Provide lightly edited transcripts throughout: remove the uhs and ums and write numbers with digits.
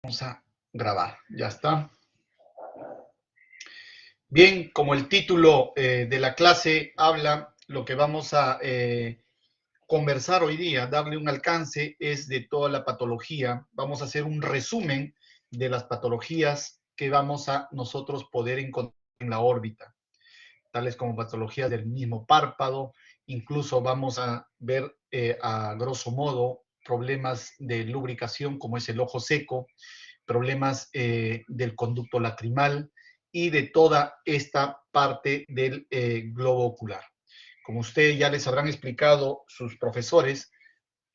Vamos a grabar, ya está. Bien, como el título de la clase habla, lo que vamos a conversar hoy día, darle un alcance, es de toda la patología. Vamos a hacer un resumen de las patologías que vamos a nosotros poder encontrar en la órbita, tales como patologías del mismo párpado. Incluso vamos a ver a grosso modo problemas de lubricación como es el ojo seco, problemas del conducto lacrimal y de toda esta parte del globo ocular. Como ustedes ya les habrán explicado sus profesores,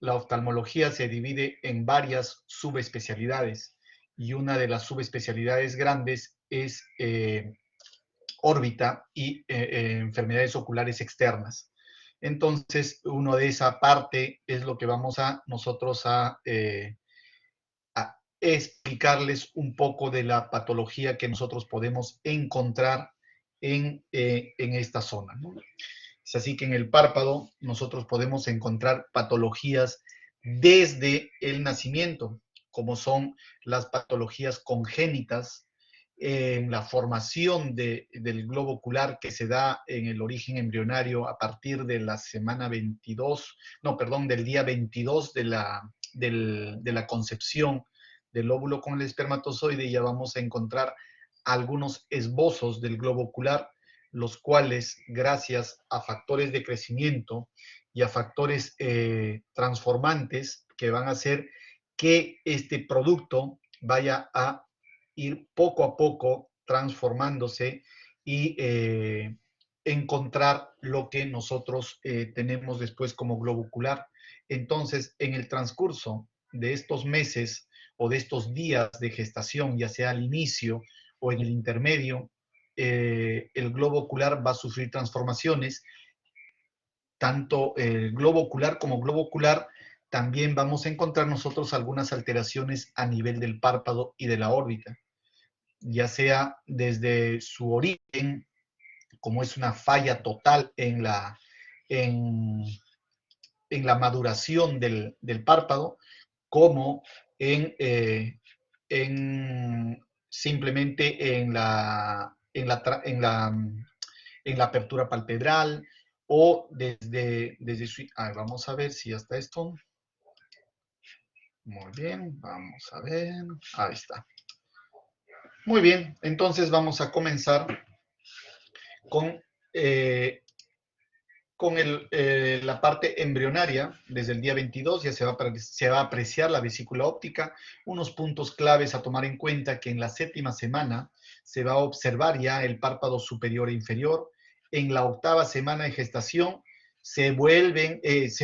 la oftalmología se divide en varias subespecialidades y una de las subespecialidades grandes es órbita y enfermedades oculares externas. Entonces, uno de esa parte es lo que vamos a nosotros a explicarles un poco de la patología que nosotros podemos encontrar en esta zona, ¿no? Es así que en el párpado nosotros podemos encontrar patologías desde el nacimiento, como son las patologías congénitas, en la formación del globo ocular que se da en el origen embrionario a partir de la semana 22, no, perdón, del día 22 de la concepción del óvulo con el espermatozoide. Ya vamos a encontrar algunos esbozos del globo ocular, los cuales, gracias a factores de crecimiento y a factores transformantes que van a hacer que este producto vaya a ir poco a poco transformándose y encontrar lo que nosotros tenemos después como globo ocular. Entonces, en el transcurso de estos meses o de estos días de gestación, ya sea al inicio o en el intermedio, el globo ocular va a sufrir transformaciones. Tanto el globo ocular como globo ocular, también vamos a encontrar nosotros algunas alteraciones a nivel del párpado y de la órbita, ya sea desde su origen, como es una falla total en, en la maduración del párpado, como en simplemente en la apertura palpebral, o desde su... vamos a ver si ya está esto. Muy bien, vamos a ver. Ahí está. Muy bien, entonces vamos a comenzar con, la parte embrionaria. Desde el día 22 ya se va a apreciar la vesícula óptica. Unos puntos claves a tomar en cuenta: que en la 7ª semana se va a observar ya el párpado superior e inferior. En la 8ª semana de gestación se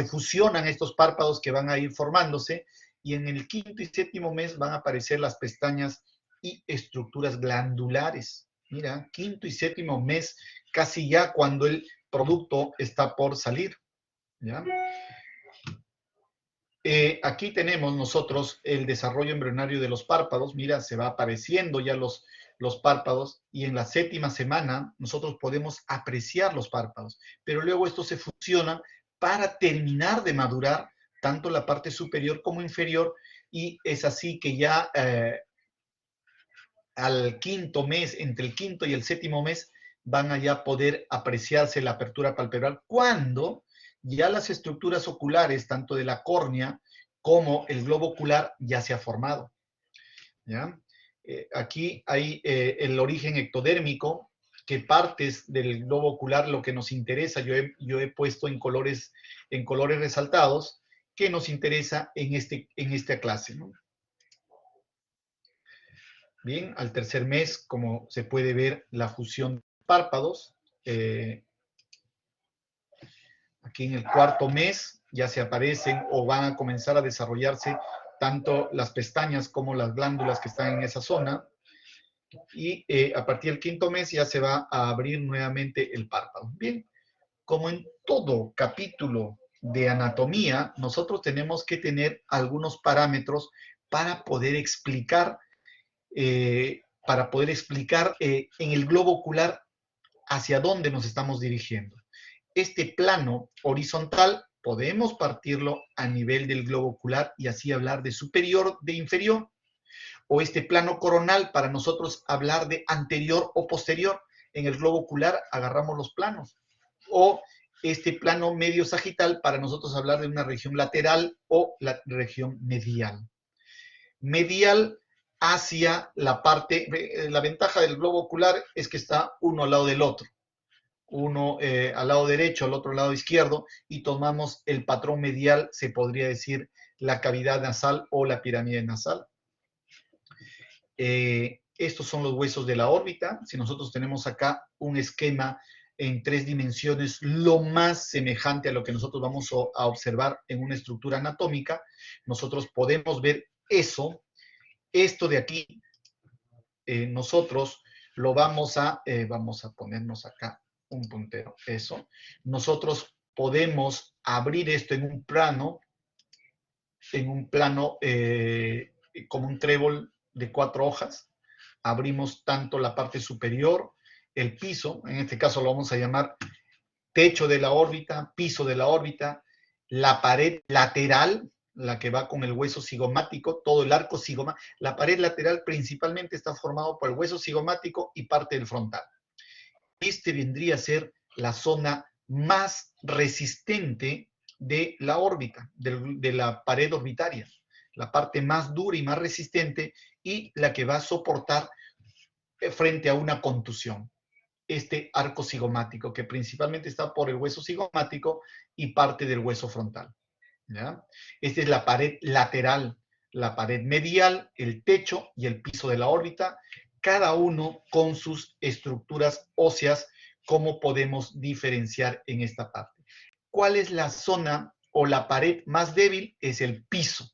fusionan estos párpados que van a ir formándose, y en el 5º y 7º mes van a aparecer las pestañas y estructuras glandulares. Mira, 5º y 7º mes, casi ya cuando el producto está por salir, ¿ya? Aquí tenemos nosotros el desarrollo embrionario de los párpados. Mira, se va apareciendo ya los párpados, y en la 7ª semana nosotros podemos apreciar los párpados, pero luego estos se fusionan para terminar de madurar tanto la parte superior como inferior, y es así que ya al 5º mes, entre el 5º y el 7º mes, van a ya poder apreciarse la apertura palpebral, cuando ya las estructuras oculares, tanto de la córnea como el globo ocular, ya se ha formado, ¿ya? Aquí hay el origen ectodérmico, que partes del globo ocular, lo que nos interesa, yo he puesto en colores resaltados, que nos interesa en esta clase, ¿no? Bien, al 3er mes, como se puede ver, la fusión de párpados. Aquí en el 4º mes ya se aparecen o van a comenzar a desarrollarse tanto las pestañas como las glándulas que están en esa zona. Y a partir del 5º mes ya se va a abrir nuevamente el párpado. Bien, como en todo capítulo de anatomía, nosotros tenemos que tener algunos parámetros para poder explicar en el globo ocular hacia dónde nos estamos dirigiendo. Este plano horizontal podemos partirlo a nivel del globo ocular y así hablar de superior, de inferior, o este plano coronal para nosotros hablar de anterior o posterior. En el globo ocular agarramos los planos. O este plano medio sagital para nosotros hablar de una región lateral o la región medial. Medial hacia la parte, la ventaja del globo ocular es que está uno al lado del otro. Uno al lado derecho, al otro lado izquierdo, y tomamos el patrón medial, se podría decir la cavidad nasal o la pirámide nasal. Estos son los huesos de la órbita. Si nosotros tenemos acá un esquema en 3 dimensiones, lo más semejante a lo que nosotros vamos a observar en una estructura anatómica, nosotros podemos ver eso. Esto de aquí, nosotros lo vamos a ponernos acá un puntero, eso. Nosotros podemos abrir esto en un plano como un trébol de 4 hojas. Abrimos tanto la parte superior, el piso, en este caso lo vamos a llamar techo de la órbita, piso de la órbita, la pared lateral, la que va con el hueso cigomático, todo el arco cigomático. La pared lateral principalmente está formado por el hueso cigomático y parte del frontal. Este vendría a ser la zona más resistente de la órbita, de la pared orbitaria, la parte más dura y más resistente y la que va a soportar frente a una contusión. Este arco cigomático, que principalmente está por el hueso cigomático y parte del hueso frontal. ¿Ya? Esta es la pared lateral, la pared medial, el techo y el piso de la órbita, cada uno con sus estructuras óseas, como podemos diferenciar en esta parte. ¿Cuál es la zona o la pared más débil? Es el piso.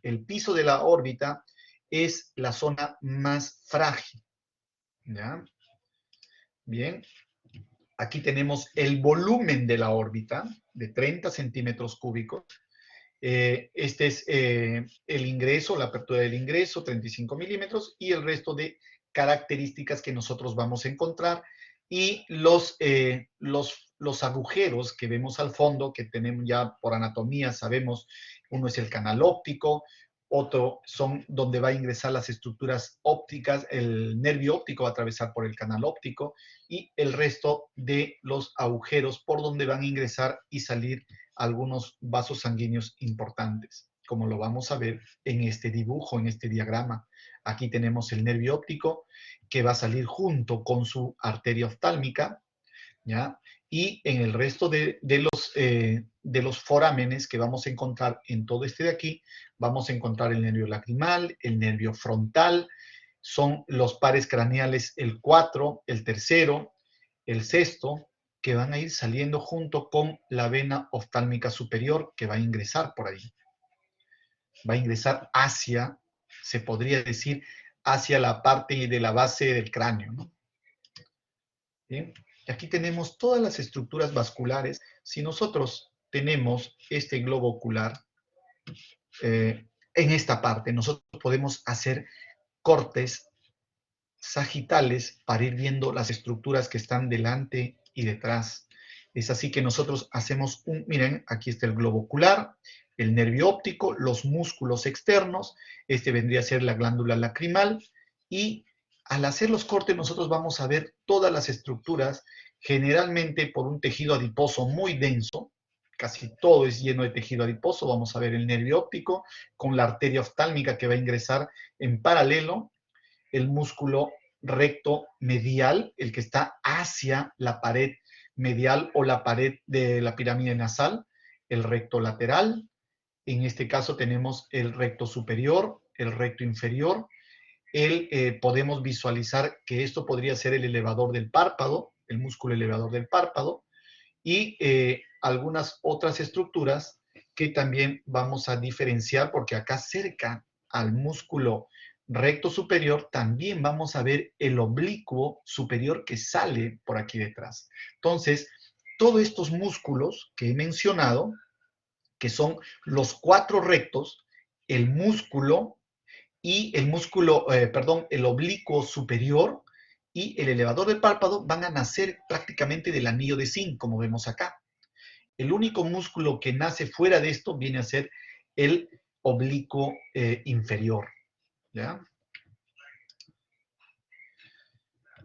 El piso de la órbita es la zona más frágil. ¿Ya? Bien, aquí tenemos el volumen de la órbita de 30 centímetros cúbicos. Este es el ingreso, la apertura del ingreso, 35 milímetros, y el resto de características que nosotros vamos a encontrar. Y los agujeros que vemos al fondo, que tenemos ya por anatomía, sabemos, uno es el canal óptico, otro son donde va a ingresar las estructuras ópticas, el nervio óptico va a atravesar por el canal óptico, y el resto de los agujeros por donde van a ingresar y salir algunos vasos sanguíneos importantes, como lo vamos a ver en este dibujo, en este diagrama. Aquí tenemos el nervio óptico que va a salir junto con su arteria oftálmica, ¿ya? Y en el resto de los forámenes que vamos a encontrar en todo este de aquí, vamos a encontrar el nervio lacrimal, el nervio frontal, son los pares craneales el 4, el tercero, el sexto, que van a ir saliendo junto con la vena oftálmica superior que va a ingresar por ahí. Va a ingresar hacia, se podría decir, hacia la parte de la base del cráneo, ¿no? ¿Bien? Y aquí tenemos todas las estructuras vasculares. Si nosotros tenemos este globo ocular, en esta parte nosotros podemos hacer cortes sagitales para ir viendo las estructuras que están delante y detrás. Es así que nosotros hacemos miren, aquí está el globo ocular, el nervio óptico, los músculos externos, este vendría a ser la glándula lacrimal, y al hacer los cortes nosotros vamos a ver todas las estructuras, generalmente por un tejido adiposo muy denso, casi todo es lleno de tejido adiposo. Vamos a ver el nervio óptico con la arteria oftálmica que va a ingresar en paralelo, el músculo recto medial, el que está hacia la pared medial o la pared de la pirámide nasal, el recto lateral, en este caso tenemos el recto superior, el recto inferior, podemos visualizar que esto podría ser el elevador del párpado, el músculo elevador del párpado, y algunas otras estructuras que también vamos a diferenciar, porque acá cerca al músculo recto superior también vamos a ver el oblicuo superior que sale por aquí detrás. Entonces, todos estos músculos que he mencionado, que son los 4 rectos, el músculo y el oblicuo superior y el elevador del párpado van a nacer prácticamente del anillo de zinc, como vemos acá. El único músculo que nace fuera de esto viene a ser el oblicuo inferior, ¿ya?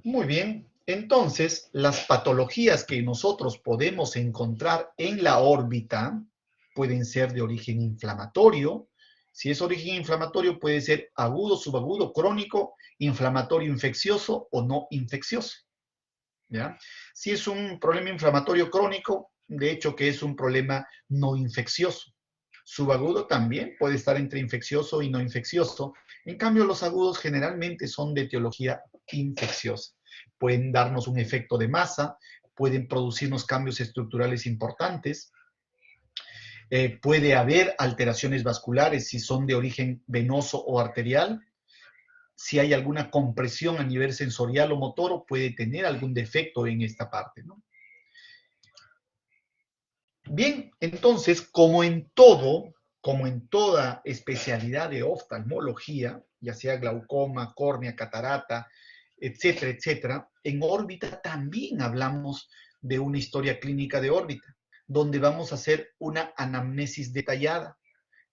Muy bien. Entonces, las patologías que nosotros podemos encontrar en la órbita pueden ser de origen inflamatorio. Si es origen inflamatorio, puede ser agudo, subagudo, crónico, inflamatorio, infeccioso o no infeccioso. ¿Ya? Si es un problema inflamatorio crónico, de hecho que es un problema no infeccioso. Subagudo también puede estar entre infeccioso y no infeccioso. En cambio, los agudos generalmente son de etiología infecciosa. Pueden darnos un efecto de masa, pueden producirnos cambios estructurales importantes, puede haber alteraciones vasculares si son de origen venoso o arterial, si hay alguna compresión a nivel sensorial o motor, puede tener algún defecto en esta parte, ¿no? Bien, entonces, como en toda especialidad de oftalmología, ya sea glaucoma, córnea, catarata, etcétera, etcétera, en órbita también hablamos de una historia clínica de órbita, donde vamos a hacer una anamnesis detallada,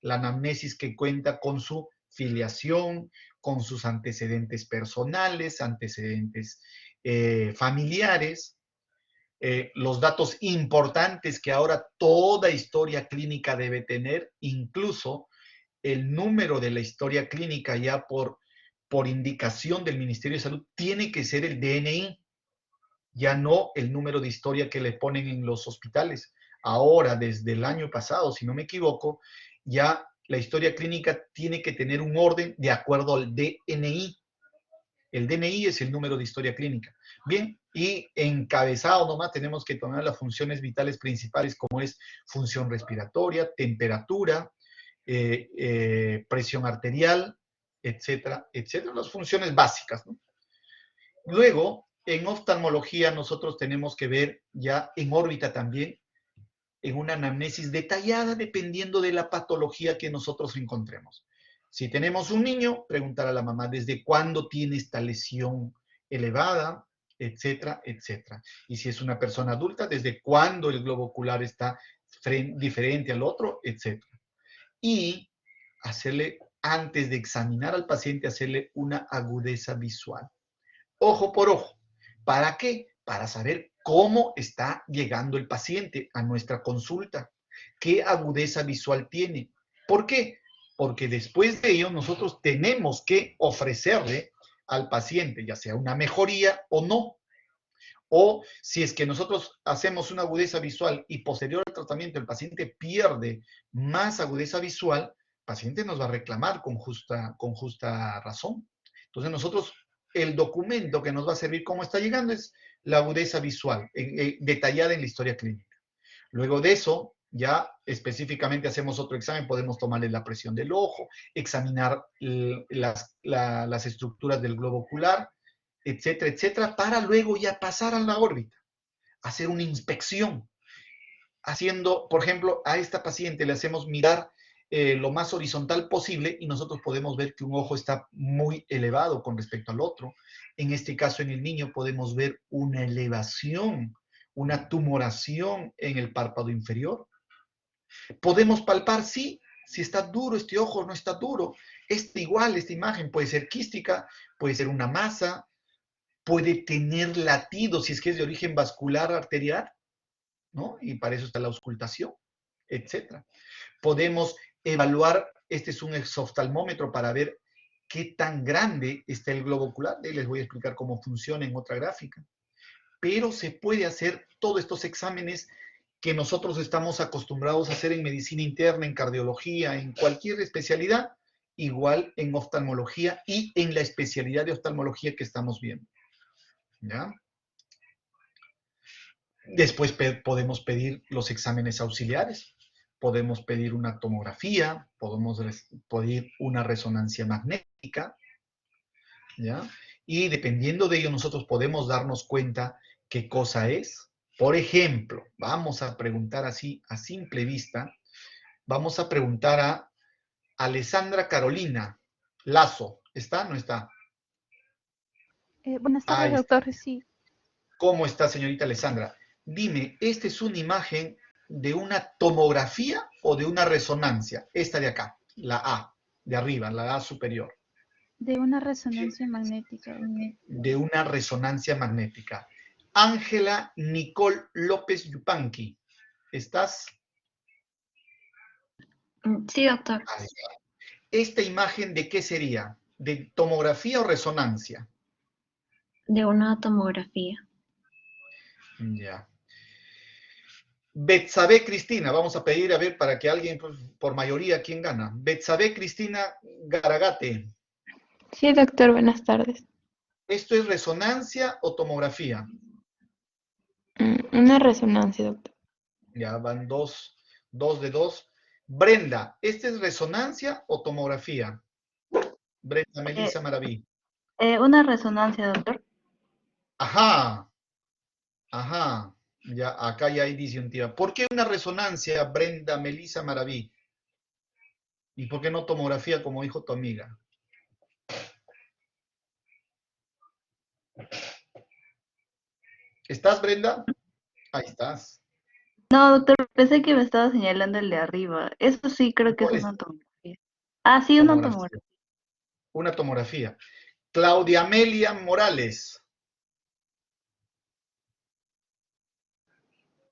la anamnesis que cuenta con su filiación, con sus antecedentes personales, antecedentes familiares, los datos importantes que ahora toda historia clínica debe tener, incluso el número de la historia clínica ya por indicación del Ministerio de Salud, tiene que ser el DNI, ya no el número de historia que le ponen en los hospitales. Ahora, desde el año pasado, si no me equivoco, ya la historia clínica tiene que tener un orden de acuerdo al DNI. El DNI es el número de historia clínica. Bien, y encabezado nomás tenemos que tomar las funciones vitales principales como es función respiratoria, temperatura, presión arterial, etcétera, etcétera, las funciones básicas, ¿no? Luego, en oftalmología nosotros tenemos que ver ya en órbita también, en una anamnesis detallada dependiendo de la patología que nosotros encontremos. Si tenemos un niño, preguntar a la mamá desde cuándo tiene esta lesión elevada, etcétera, etcétera. Y si es una persona adulta, desde cuándo el globo ocular está diferente al otro, etcétera. Y hacerle, antes de examinar al paciente, hacerle una agudeza visual. Ojo por ojo. ¿Para qué? Para saber cómo está llegando el paciente a nuestra consulta, qué agudeza visual tiene. ¿Por qué? Porque después de ello nosotros tenemos que ofrecerle al paciente, ya sea una mejoría o no. O si es que nosotros hacemos una agudeza visual y posterior al tratamiento el paciente pierde más agudeza visual, el paciente nos va a reclamar con justa razón. Entonces nosotros, el documento que nos va a servir cómo está llegando es la agudeza visual, detallada en la historia clínica. Luego de eso, ya específicamente hacemos otro examen, podemos tomarle la presión del ojo, examinar las estructuras del globo ocular, etcétera, etcétera, para luego ya pasar a la órbita, hacer una inspección, haciendo, por ejemplo, a esta paciente le hacemos mirar lo más horizontal posible y nosotros podemos ver que un ojo está muy elevado con respecto al otro. En este caso, en el niño podemos ver una elevación, una tumoración en el párpado inferior. Podemos palpar, sí, si está duro este ojo o no está duro. Igual, esta imagen puede ser quística, puede ser una masa, puede tener latido si es que es de origen vascular arterial, ¿no? Y para eso está la auscultación, etcétera. Podemos evaluar, este es un exoftalmómetro para ver qué tan grande está el globo ocular. Y les voy a explicar cómo funciona en otra gráfica. Pero se puede hacer todos estos exámenes que nosotros estamos acostumbrados a hacer en medicina interna, en cardiología, en cualquier especialidad, igual en oftalmología y en la especialidad de oftalmología que estamos viendo. ¿Ya? Después podemos pedir los exámenes auxiliares, podemos pedir una tomografía, podemos pedir una resonancia magnética, ¿ya? Y dependiendo de ello nosotros podemos darnos cuenta qué cosa es. Por ejemplo, vamos a preguntar así a simple vista, vamos a preguntar a Alessandra Carolina Lazo. ¿Está? ¿No está? Buenas tardes, Ahí está. doctor. Sí, ¿Cómo está, señorita Alessandra? Dime, ¿esta es una imagen de una tomografía o de una resonancia? Esta de acá, la A, de arriba, la A superior. De una resonancia magnética, doctor. De una resonancia magnética. Ángela Nicole López Yupanqui, ¿estás? Sí, doctor. Ahí está. ¿Esta imagen de qué sería? ¿De tomografía o resonancia? De una tomografía. Ya. Betsabe Cristina, vamos a pedir a ver para que alguien, pues, por mayoría, ¿quién gana? Betsabe Cristina Garagate. Sí, doctor, buenas tardes. ¿Esto es resonancia o tomografía? Una resonancia, doctor. Ya van dos de dos. Brenda, ¿esta es resonancia o tomografía? Brenda Melissa Maraví. Una resonancia, doctor. Ajá, ajá. Ya, acá ya hay disyuntiva. ¿Por qué una resonancia, Brenda Melissa Maraví? ¿Y por qué no tomografía, como dijo tu amiga? ¿Estás, Brenda? Ahí estás. No, doctor, pensé que me estaba señalando el de arriba. Eso sí, creo que No, es es una tomografía. Ah, sí, una tomografía. tomografía. Una tomografía. Claudia Amelia Morales.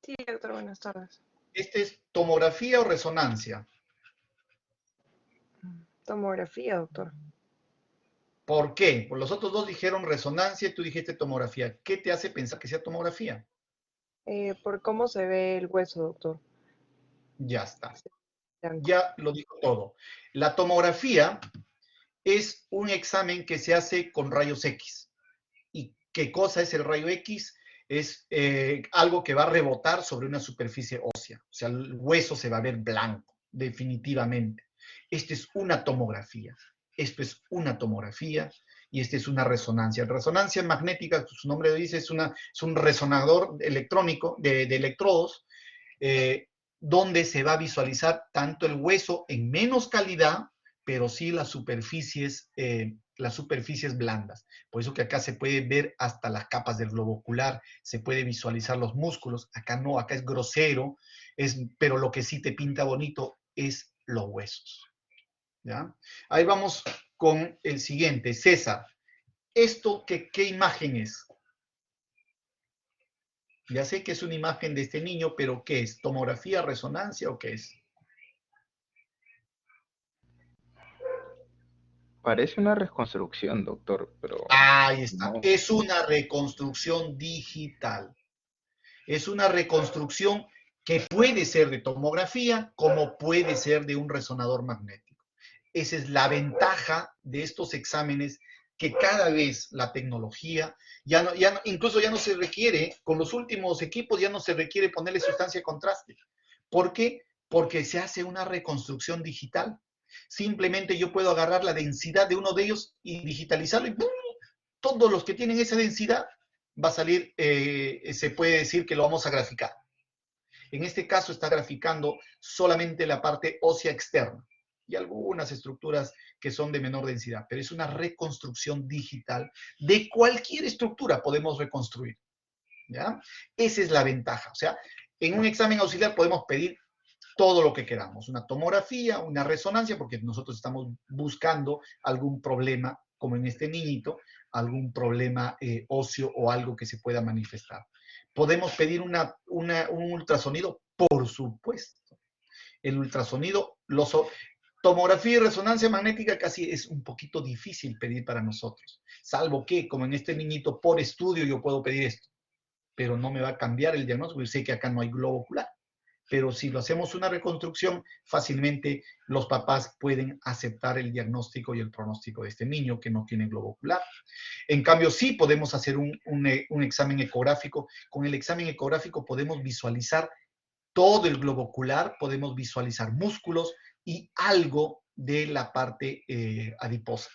Sí, doctor, buenas tardes. ¿Este es tomografía o resonancia? Tomografía, doctor. ¿Por qué? Pues los otros dos dijeron resonancia y tú dijiste tomografía. ¿Qué te hace pensar que sea tomografía? Por cómo se ve el hueso, doctor. Ya está. Blanco. Ya lo dijo todo. La tomografía es un examen que se hace con rayos X. ¿Y qué cosa es el rayo X? Es algo que va a rebotar sobre una superficie ósea. O sea, el hueso se va a ver blanco, definitivamente. Esto es una tomografía. Esto es una tomografía y esta es una resonancia. Resonancia magnética, su nombre dice, es un resonador electrónico de electrodos, donde se va a visualizar tanto el hueso en menos calidad, pero sí las superficies blandas. Por eso que acá se puede ver hasta las capas del globo ocular, se puede visualizar los músculos. Acá no, acá es grosero, pero lo que sí te pinta bonito es los huesos. ¿Ya? Ahí vamos con el siguiente. César, ¿esto qué imagen es? Ya sé que es una imagen de este niño, pero ¿qué es? ¿Tomografía, resonancia o qué es? Parece una reconstrucción, doctor, pero Ahí está. no. Es una reconstrucción digital. Es una reconstrucción que puede ser de tomografía como puede ser de un resonador magnético. Esa es la ventaja de estos exámenes, que cada vez la tecnología, incluso ya no se requiere, con los últimos equipos ya no se requiere ponerle sustancia de contraste. ¿Por qué? Porque se hace una reconstrucción digital. Simplemente yo puedo agarrar la densidad de uno de ellos y digitalizarlo y ¡pum! Todos los que tienen esa densidad va a salir, se puede decir que lo vamos a graficar. En este caso está graficando solamente la parte ósea externa y algunas estructuras que son de menor densidad, pero es una reconstrucción digital de cualquier estructura podemos reconstruir. ¿Ya? Esa es la ventaja. O sea, en un examen auxiliar podemos pedir todo lo que queramos, una tomografía, una resonancia, porque nosotros estamos buscando algún problema, como en este niñito, algún problema óseo o algo que se pueda manifestar. ¿Podemos pedir un ultrasonido? Por supuesto. El ultrasonido, tomografía y resonancia magnética casi es un poquito difícil pedir para nosotros, salvo que, como en este niñito, por estudio yo puedo pedir esto, pero no me va a cambiar el diagnóstico, yo sé que acá no hay globo ocular. Pero si lo hacemos una reconstrucción, fácilmente los papás pueden aceptar el diagnóstico y el pronóstico de este niño que no tiene globo ocular. En cambio, sí podemos hacer un examen ecográfico. Con el examen ecográfico podemos visualizar todo el globo ocular, podemos visualizar músculos y algo de la parte adiposa.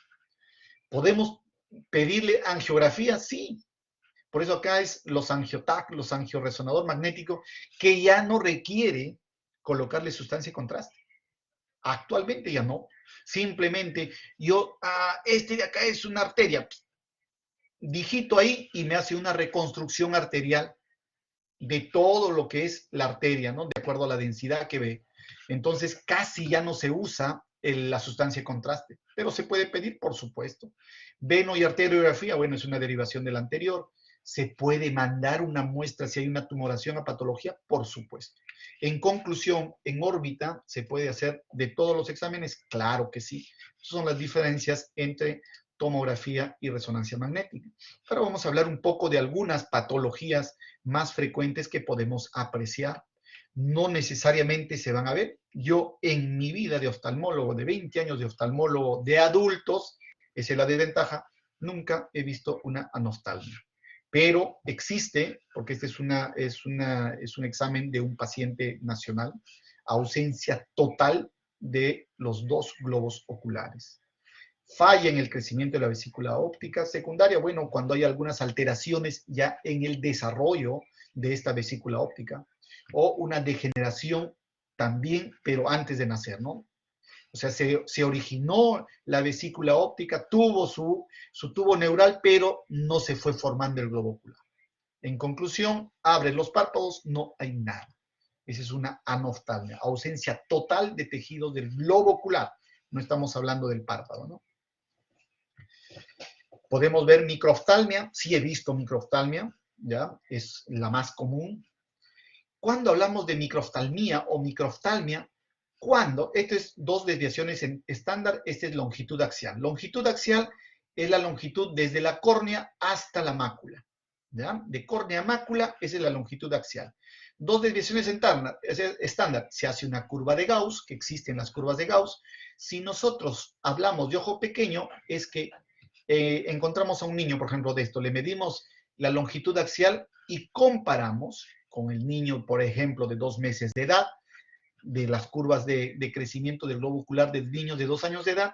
¿Podemos pedirle angiografía? Sí. Por eso acá es los angiotac, los angioresonador magnético, que ya no requiere colocarle sustancia de contraste. Actualmente ya no. Simplemente yo, este de acá es una arteria. Digito ahí y me hace una reconstrucción arterial de todo lo que es la arteria, ¿no? De acuerdo a la densidad que ve. Entonces casi ya no se usa la sustancia de contraste, pero se puede pedir, por supuesto. Veno y arteriografía, bueno, es una derivación de la anterior. ¿Se puede mandar una muestra si hay una tumoración a patología? Por supuesto. En conclusión, en órbita, ¿se puede hacer de todos los exámenes? Claro que sí. Esas son las diferencias entre tomografía y resonancia magnética. Ahora vamos a hablar un poco de algunas patologías más frecuentes que podemos apreciar. No necesariamente se van a ver. Yo en mi vida de oftalmólogo, de 20 años de oftalmólogo de adultos, esa es la desventaja, nunca he visto una anoftalmia. Pero existe, porque este es un examen de un paciente nacional, ausencia total de los dos globos oculares. Falla en el crecimiento de la vesícula óptica secundaria, bueno, cuando hay algunas alteraciones ya en el desarrollo de esta vesícula óptica, o una degeneración también, pero antes de nacer, ¿no? O sea, se originó la vesícula óptica, tuvo su tubo neural, pero no se fue formando el globo ocular. En conclusión, abres los párpados, no hay nada. Esa es una anoftalmia, ausencia total de tejidos del globo ocular. No estamos hablando del párpado, ¿no? Podemos ver microoftalmia, sí he visto microoftalmia, ¿ya? Es la más común. Cuando hablamos de microoftalmia o microoftalmia, cuando, esto es dos desviaciones en estándar, esta es longitud axial. Longitud axial es la longitud desde la córnea hasta la mácula, ¿ya? De córnea a mácula, esa es la longitud axial. Dos desviaciones estándar, se hace una curva de Gauss, que existen las curvas de Gauss. Si nosotros hablamos de ojo pequeño, es que encontramos a un niño, por ejemplo, de esto, le medimos la longitud axial y comparamos con el niño, por ejemplo, de 2 meses de edad, de las curvas de crecimiento del globo ocular de niños de 2 años de edad,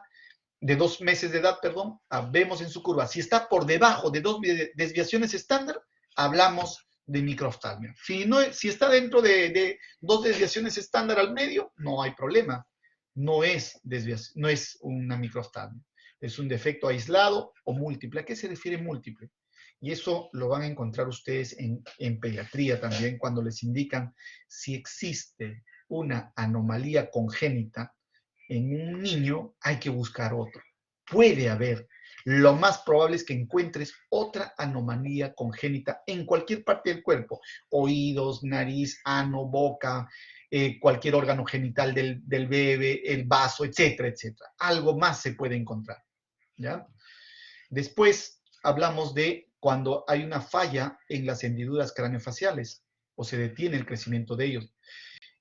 de 2 meses de edad, perdón, vemos en su curva, si está por debajo de 2 desviaciones estándar, hablamos de microoftalmia. Si está dentro de 2 desviaciones estándar al medio, no hay problema. No es una microoftalmia. Es un defecto aislado o múltiple. ¿A qué se refiere múltiple? Y eso lo van a encontrar ustedes en pediatría también, cuando les indican si existe una anomalía congénita en un niño, hay que buscar otro. Puede haber. Lo más probable es que encuentres otra anomalía congénita en cualquier parte del cuerpo. Oídos, nariz, ano, boca, cualquier órgano genital del bebé, el vaso, etcétera, etcétera. Algo más se puede encontrar, ¿ya? Después hablamos de cuando hay una falla en las hendiduras craneofaciales o se detiene el crecimiento de ellos,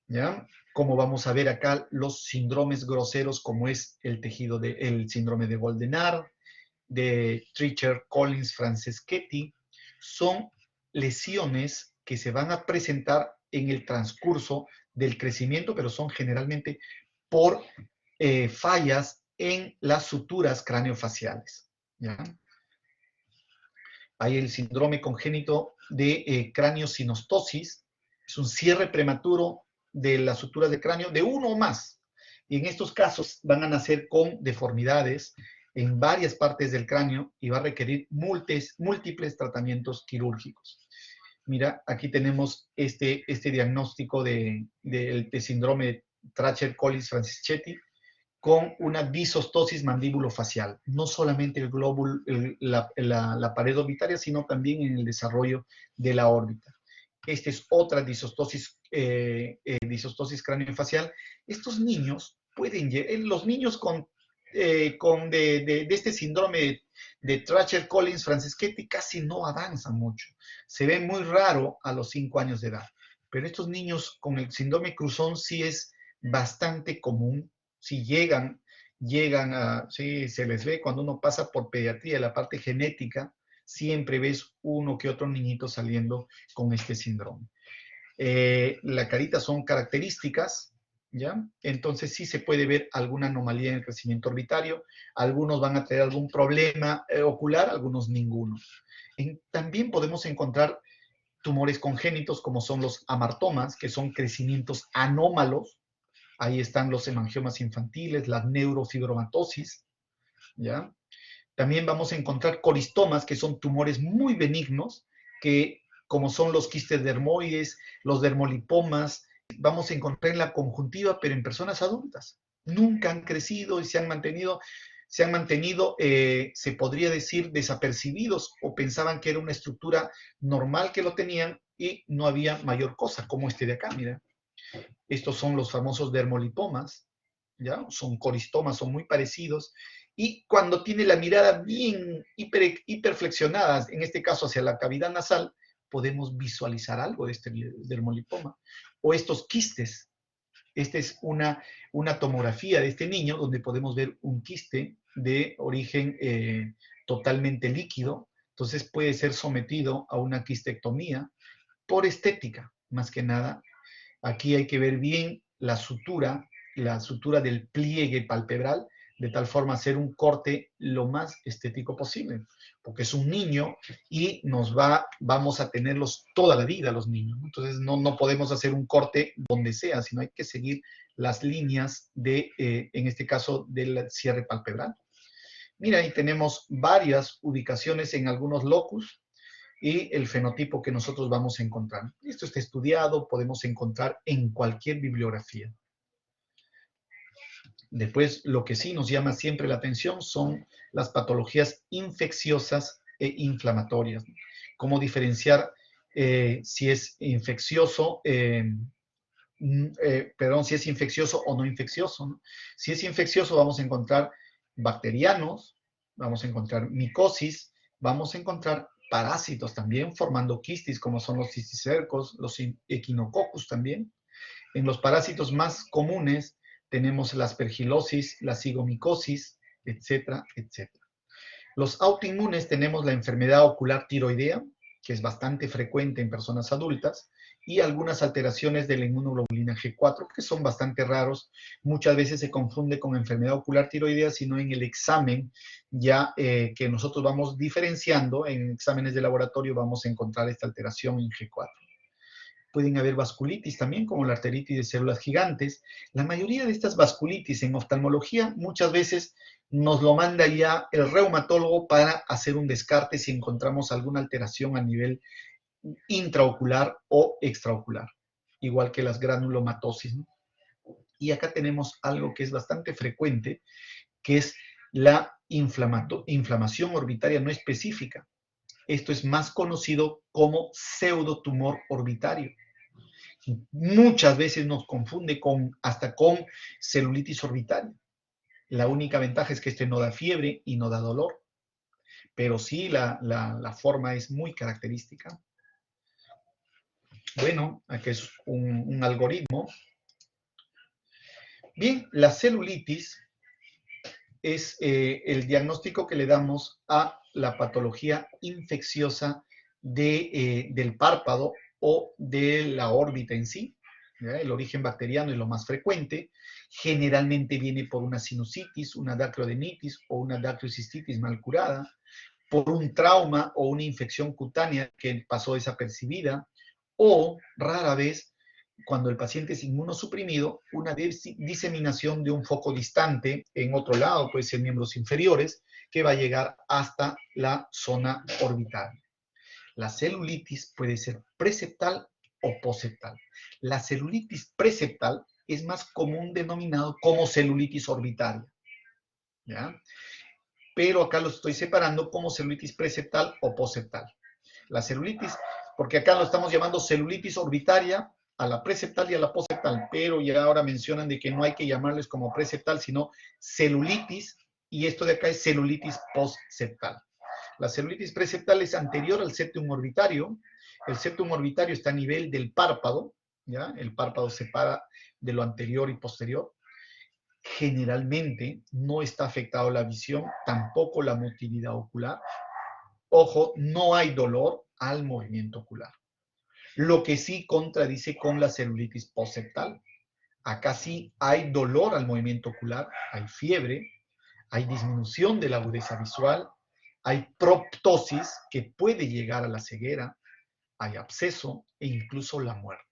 ¿ya? Como vamos a ver acá, los síndromes groseros, como es el síndrome de Goldenard, de Treacher-Collins-Franceschetti, son lesiones que se van a presentar en el transcurso del crecimiento, pero son generalmente por fallas en las suturas craneofaciales, ¿ya? Hay el síndrome congénito de craniosinostosis, es un cierre prematuro de las suturas de cráneo de uno o más. Y en estos casos van a nacer con deformidades en varias partes del cráneo y va a requerir múltiples tratamientos quirúrgicos. Mira, aquí tenemos este diagnóstico de síndrome de Treacher-Collins-Franceschetti con una disostosis mandíbulo-facial. No solamente el glóbulo, la pared orbitaria, sino también en el desarrollo de la órbita. Esta es otra disostosis craneofacial. Estos niños los niños de este síndrome de Treacher-Collins-Franceschetti casi no avanzan mucho. Se ve muy raro a los 5 años de edad. Pero estos niños con el síndrome Cruzón sí es bastante común. Si se les ve cuando uno pasa por pediatría, la parte genética, siempre ves uno que otro niñito saliendo con este síndrome. La carita son características, ¿ya? Entonces sí se puede ver alguna anomalía en el crecimiento orbitario. Algunos van a tener algún problema ocular, algunos ninguno. También podemos encontrar tumores congénitos como son los amartomas, que son crecimientos anómalos. Ahí están los hemangiomas infantiles, la neurofibromatosis, ¿ya? También vamos a encontrar coristomas, que son tumores muy benignos, que como son los quistes dermoides, los dermolipomas, vamos a encontrar en la conjuntiva, pero en personas adultas, nunca han crecido y se han mantenido, se podría decir, desapercibidos, o pensaban que era una estructura normal que lo tenían y no había mayor cosa, como este de acá, mira. Estos son los famosos dermolipomas, ¿ya? Son coristomas, son muy parecidos, y cuando tiene la mirada bien hiperflexionada, en este caso hacia la cavidad nasal, podemos visualizar algo de este dermolipoma. O estos quistes. Esta es una tomografía de este niño donde podemos ver un quiste de origen totalmente líquido. Entonces puede ser sometido a una quistectomía por estética, más que nada. Aquí hay que ver bien la sutura del pliegue palpebral, de tal forma hacer un corte lo más estético posible, porque es un niño y vamos a tenerlos toda la vida los niños. Entonces no podemos hacer un corte donde sea, sino hay que seguir las líneas en este caso, del cierre palpebral. Mira, ahí tenemos varias ubicaciones en algunos locus y el fenotipo que nosotros vamos a encontrar. Esto está estudiado, podemos encontrar en cualquier bibliografía. Después, lo que sí nos llama siempre la atención son las patologías infecciosas e inflamatorias. Cómo diferenciar si es infeccioso, si es infeccioso o no infeccioso, ¿no? Si es infeccioso, vamos a encontrar bacterianos, vamos a encontrar micosis, vamos a encontrar parásitos también, formando quistis, como son los cisticercos, los equinococcus también. En los parásitos más comunes tenemos la aspergilosis, la cigomicosis, etcétera, etcétera. Los autoinmunes tenemos la enfermedad ocular tiroidea, que es bastante frecuente en personas adultas, y algunas alteraciones de la inmunoglobulina G4, que son bastante raros. Muchas veces se confunde con enfermedad ocular tiroidea, sino en el examen ya que nosotros vamos diferenciando, en exámenes de laboratorio vamos a encontrar esta alteración en G4. Pueden haber vasculitis también, como la arteritis de células gigantes. La mayoría de estas vasculitis en oftalmología muchas veces nos lo manda ya el reumatólogo para hacer un descarte si encontramos alguna alteración a nivel intraocular o extraocular, igual que las granulomatosis, ¿no? Y acá tenemos algo que es bastante frecuente, que es la inflamación orbitaria no específica. Esto es más conocido como pseudotumor orbitario. Muchas veces nos confunde hasta con celulitis orbitaria. La única ventaja es que este no da fiebre y no da dolor, pero sí la forma es muy característica. Bueno, aquí es un algoritmo. Bien, la celulitis es el diagnóstico que le damos a la patología infecciosa del párpado o de la órbita en sí. ¿Ya? El origen bacteriano es lo más frecuente. Generalmente viene por una sinusitis, una dacrodenitis o una dacrocistitis mal curada, por un trauma o una infección cutánea que pasó desapercibida, o rara vez, cuando el paciente es inmunosuprimido, una diseminación de un foco distante en otro lado, puede ser miembros inferiores, que va a llegar hasta la zona orbital. La celulitis puede ser preseptal o poseptal. La celulitis preseptal es más común denominado como celulitis orbitaria, ¿ya? Pero acá lo estoy separando como celulitis preseptal o poseptal. La celulitis, porque acá lo estamos llamando celulitis orbitaria a la preseptal y a la poseptal, pero ya ahora mencionan de que no hay que llamarles como preseptal, sino celulitis, y esto de acá es celulitis postseptal. La celulitis preseptal es anterior al septum orbitario. El septum orbitario está a nivel del párpado, ¿ya? El párpado separa de lo anterior y posterior. Generalmente no está afectado la visión, tampoco la motilidad ocular. Ojo, no hay dolor al movimiento ocular. Lo que sí contradice con la celulitis postseptal. Acá sí hay dolor al movimiento ocular, hay fiebre, hay disminución de la agudeza visual, hay proptosis que puede llegar a la ceguera, hay absceso e incluso la muerte.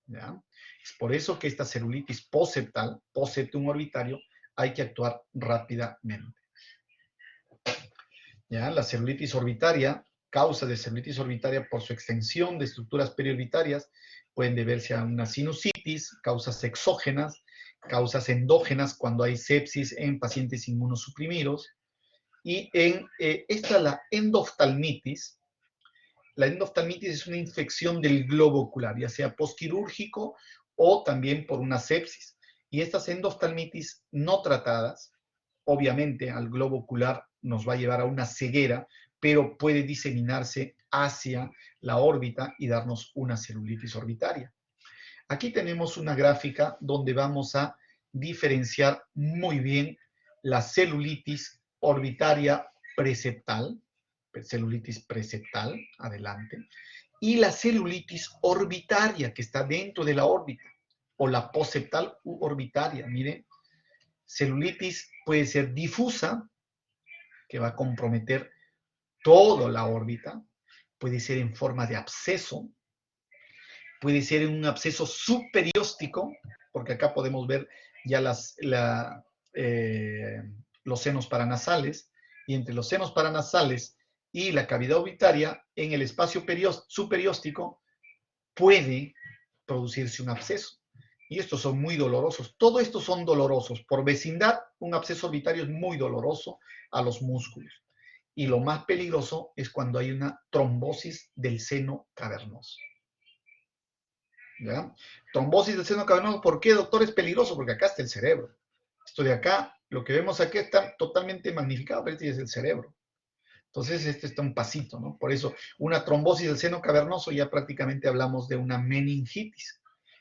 ¿Ya? Es por eso que esta celulitis postseptal, post-septum orbitario, hay que actuar rápidamente. ¿Ya? La celulitis orbitaria, causa de celulitis orbitaria por su extensión de estructuras periorbitarias, pueden deberse a una sinusitis, causas exógenas, causas endógenas cuando hay sepsis en pacientes inmunosuprimidos. Y esta la endoftalmitis. La endoftalmitis es una infección del globo ocular, ya sea postquirúrgico o también por una sepsis. Y estas endoftalmitis no tratadas, obviamente al globo ocular nos va a llevar a una ceguera, pero puede diseminarse hacia la órbita y darnos una celulitis orbitaria. Aquí tenemos una gráfica donde vamos a diferenciar muy bien la celulitis orbitaria preceptal, adelante, y la celulitis orbitaria que está dentro de la órbita, o la poseptal u orbitaria. Miren, celulitis puede ser difusa, que va a comprometer toda la órbita, puede ser en forma de absceso, puede ser en un absceso subperióstico, porque acá podemos ver ya los senos paranasales, y entre los senos paranasales y la cavidad orbitaria, en el espacio subperióstico, puede producirse un absceso. Y estos son muy dolorosos. Todo esto son dolorosos. Por vecindad, un absceso orbitario es muy doloroso a los músculos. Y lo más peligroso es cuando hay una trombosis del seno cavernoso. ¿Ya? Trombosis del seno cavernoso, ¿por qué, doctor? Es peligroso, porque acá está el cerebro. Esto de acá, lo que vemos aquí está totalmente magnificado, pero este es el cerebro. Entonces, este está un pasito, ¿no? Por eso, una trombosis del seno cavernoso, ya prácticamente hablamos de una meningitis.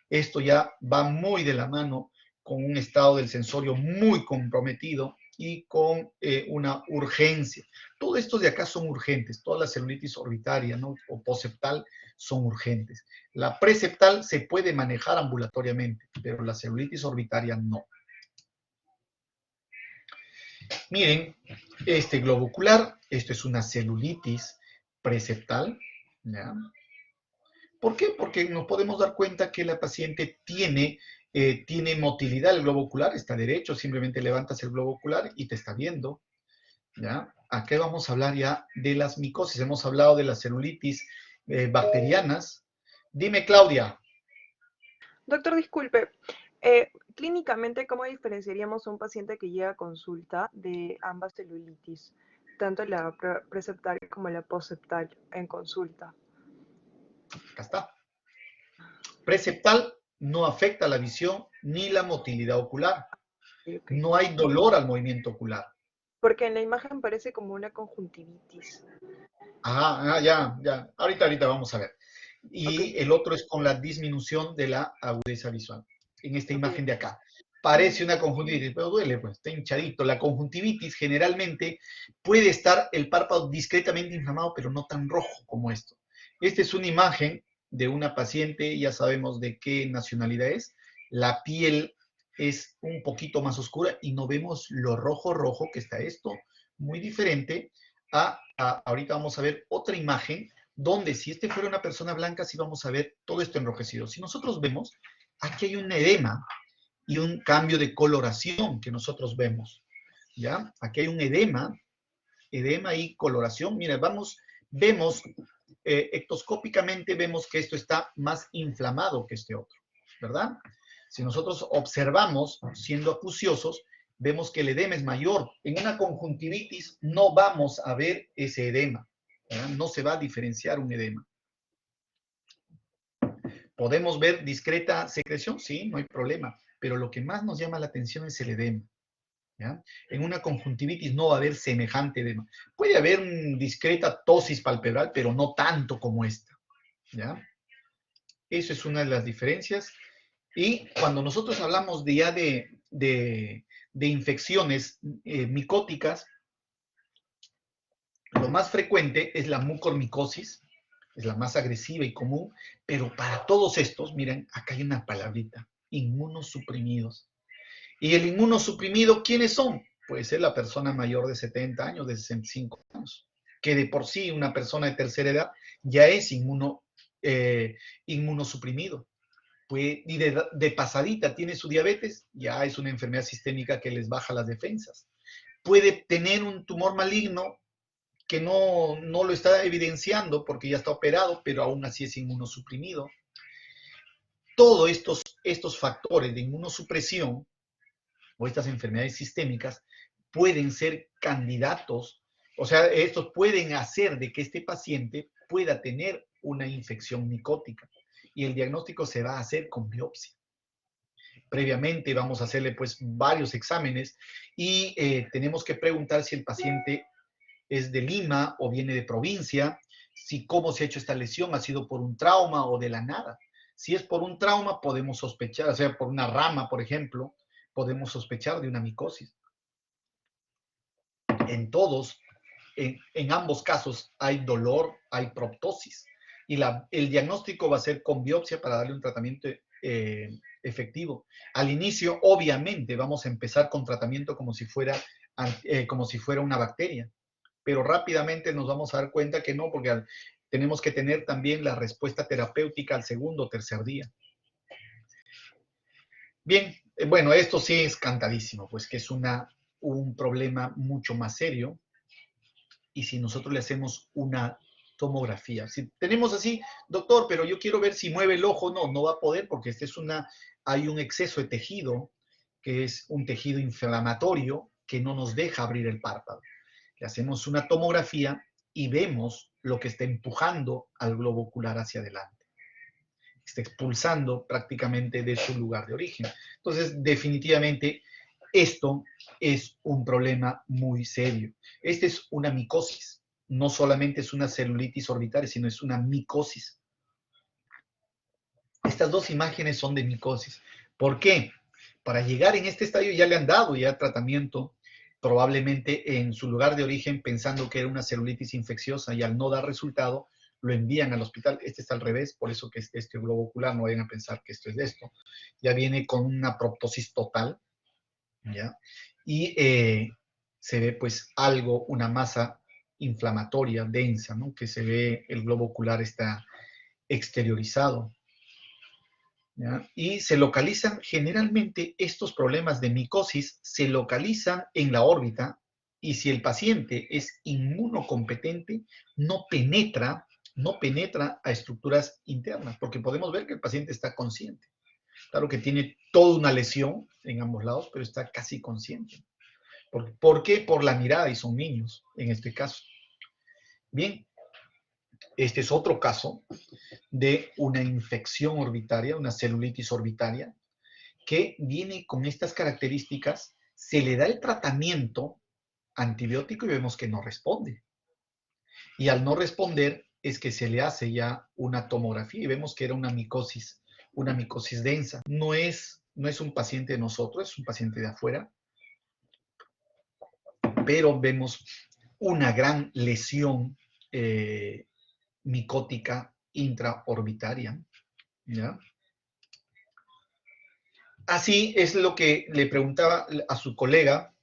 Esto ya va muy de la mano con un estado del sensorio muy comprometido y con una urgencia. Todos estos de acá son urgentes, toda la celulitis orbitaria, ¿no? O poseptal son urgentes. La preceptal se puede manejar ambulatoriamente, pero la celulitis orbitaria no. Miren, este globo ocular, esto es una celulitis preceptal, ¿ya? ¿Por qué? Porque nos podemos dar cuenta que la paciente tiene motilidad del globo ocular, está derecho, simplemente levantas el globo ocular y te está viendo, ¿ya? Aquí vamos a hablar ya de las micosis, hemos hablado de las celulitis bacterianas. Dime, Claudia. Doctor, disculpe, clínicamente, ¿cómo diferenciaríamos a un paciente que llega a consulta de ambas celulitis, tanto la preceptal como la poseptal en consulta? Acá está. Preceptal no afecta la visión ni la motilidad ocular. Okay. No hay dolor al movimiento ocular. Porque en la imagen parece como una conjuntivitis. Ya. Ahorita vamos a ver. Y Okay. el otro es con la disminución de la agudeza visual. En esta imagen de acá. Parece una conjuntivitis, pero duele, pues, está hinchadito. La conjuntivitis generalmente puede estar el párpado discretamente inflamado, pero no tan rojo como esto. Esta es una imagen de una paciente, ya sabemos de qué nacionalidad es. La piel es un poquito más oscura y no vemos lo rojo que está esto. Muy diferente ahorita vamos a ver otra imagen donde si este fuera una persona blanca, sí vamos a ver todo esto enrojecido. Si nosotros vemos, aquí hay un edema y un cambio de coloración que nosotros vemos, ¿ya? Aquí hay un edema y coloración. Mira, vemos ectoscópicamente, vemos que esto está más inflamado que este otro, ¿verdad? Si nosotros observamos, siendo acuciosos, vemos que el edema es mayor. En una conjuntivitis no vamos a ver ese edema, ¿verdad? No se va a diferenciar un edema. ¿Podemos ver discreta secreción? Sí, no hay problema. Pero lo que más nos llama la atención es el edema, ¿ya? En una conjuntivitis no va a haber semejante edema. Puede haber una discreta tosis palpebral, pero no tanto como esta, ¿ya? Eso es una de las diferencias. Y cuando nosotros hablamos de ya de infecciones micóticas, lo más frecuente es la mucormicosis, es la más agresiva y común, pero para todos estos, miren, acá hay una palabrita, inmunosuprimidos. ¿Y el inmunosuprimido quiénes son? Puede ser la persona mayor de 70 años, de 65 años, que de por sí una persona de tercera edad ya es inmunosuprimido. Y de pasadita tiene su diabetes, ya es una enfermedad sistémica que les baja las defensas. Puede tener un tumor maligno que no lo está evidenciando porque ya está operado, pero aún así es inmunosuprimido. Todos estos factores de inmunosupresión o estas enfermedades sistémicas pueden ser candidatos, o sea, estos pueden hacer de que este paciente pueda tener una infección micótica. Y el diagnóstico se va a hacer con biopsia. Previamente vamos a hacerle pues varios exámenes y tenemos que preguntar si el paciente es de Lima o viene de provincia, si cómo se ha hecho esta lesión, ha sido por un trauma o de la nada. Si es por un trauma, podemos sospechar, o sea, por una rama, por ejemplo, podemos sospechar de una micosis. En todos, en ambos casos, hay dolor, hay proptosis. Y el diagnóstico va a ser con biopsia para darle un tratamiento efectivo. Al inicio, obviamente, vamos a empezar con tratamiento como si fuera una bacteria. Pero rápidamente nos vamos a dar cuenta que no, porque tenemos que tener también la respuesta terapéutica al segundo o tercer día. Bien, bueno, esto sí es cantadísimo, pues que es un problema mucho más serio. Y si nosotros le hacemos una tomografía, si tenemos así, doctor, pero yo quiero ver si mueve el ojo, no va a poder porque hay un exceso de tejido, que es un tejido inflamatorio que no nos deja abrir el párpado. Le hacemos una tomografía y vemos lo que está empujando al globo ocular hacia adelante. Está expulsando prácticamente de su lugar de origen. Entonces, definitivamente, esto es un problema muy serio. Esta es una micosis. No solamente es una celulitis orbitaria, sino es una micosis. Estas dos imágenes son de micosis. ¿Por qué? Para llegar en este estadio ya le han dado ya tratamiento, probablemente en su lugar de origen pensando que era una celulitis infecciosa y al no dar resultado, lo envían al hospital. Este está al revés, por eso que es este globo ocular, no vayan a pensar que esto es de esto. Ya viene con una proptosis total, ¿ya? Y se ve pues algo, una masa inflamatoria densa, ¿no? Que se ve, el globo ocular está exteriorizado. ¿Ya? Y se localizan, generalmente estos problemas de micosis se localizan en la órbita y si el paciente es inmunocompetente, no penetra a estructuras internas, porque podemos ver que el paciente está consciente. Claro que tiene toda una lesión en ambos lados, pero está casi consciente. ¿Por qué? Por la mirada, y son niños en este caso. Bien, este es otro caso de una infección orbitaria, una celulitis orbitaria, que viene con estas características, se le da el tratamiento antibiótico y vemos que no responde. Y al no responder es que se le hace ya una tomografía y vemos que era una micosis densa. No es un paciente de nosotros, es un paciente de afuera, pero vemos una gran lesión micótica intraorbitaria, ¿ya? Así es lo que le preguntaba a su colega,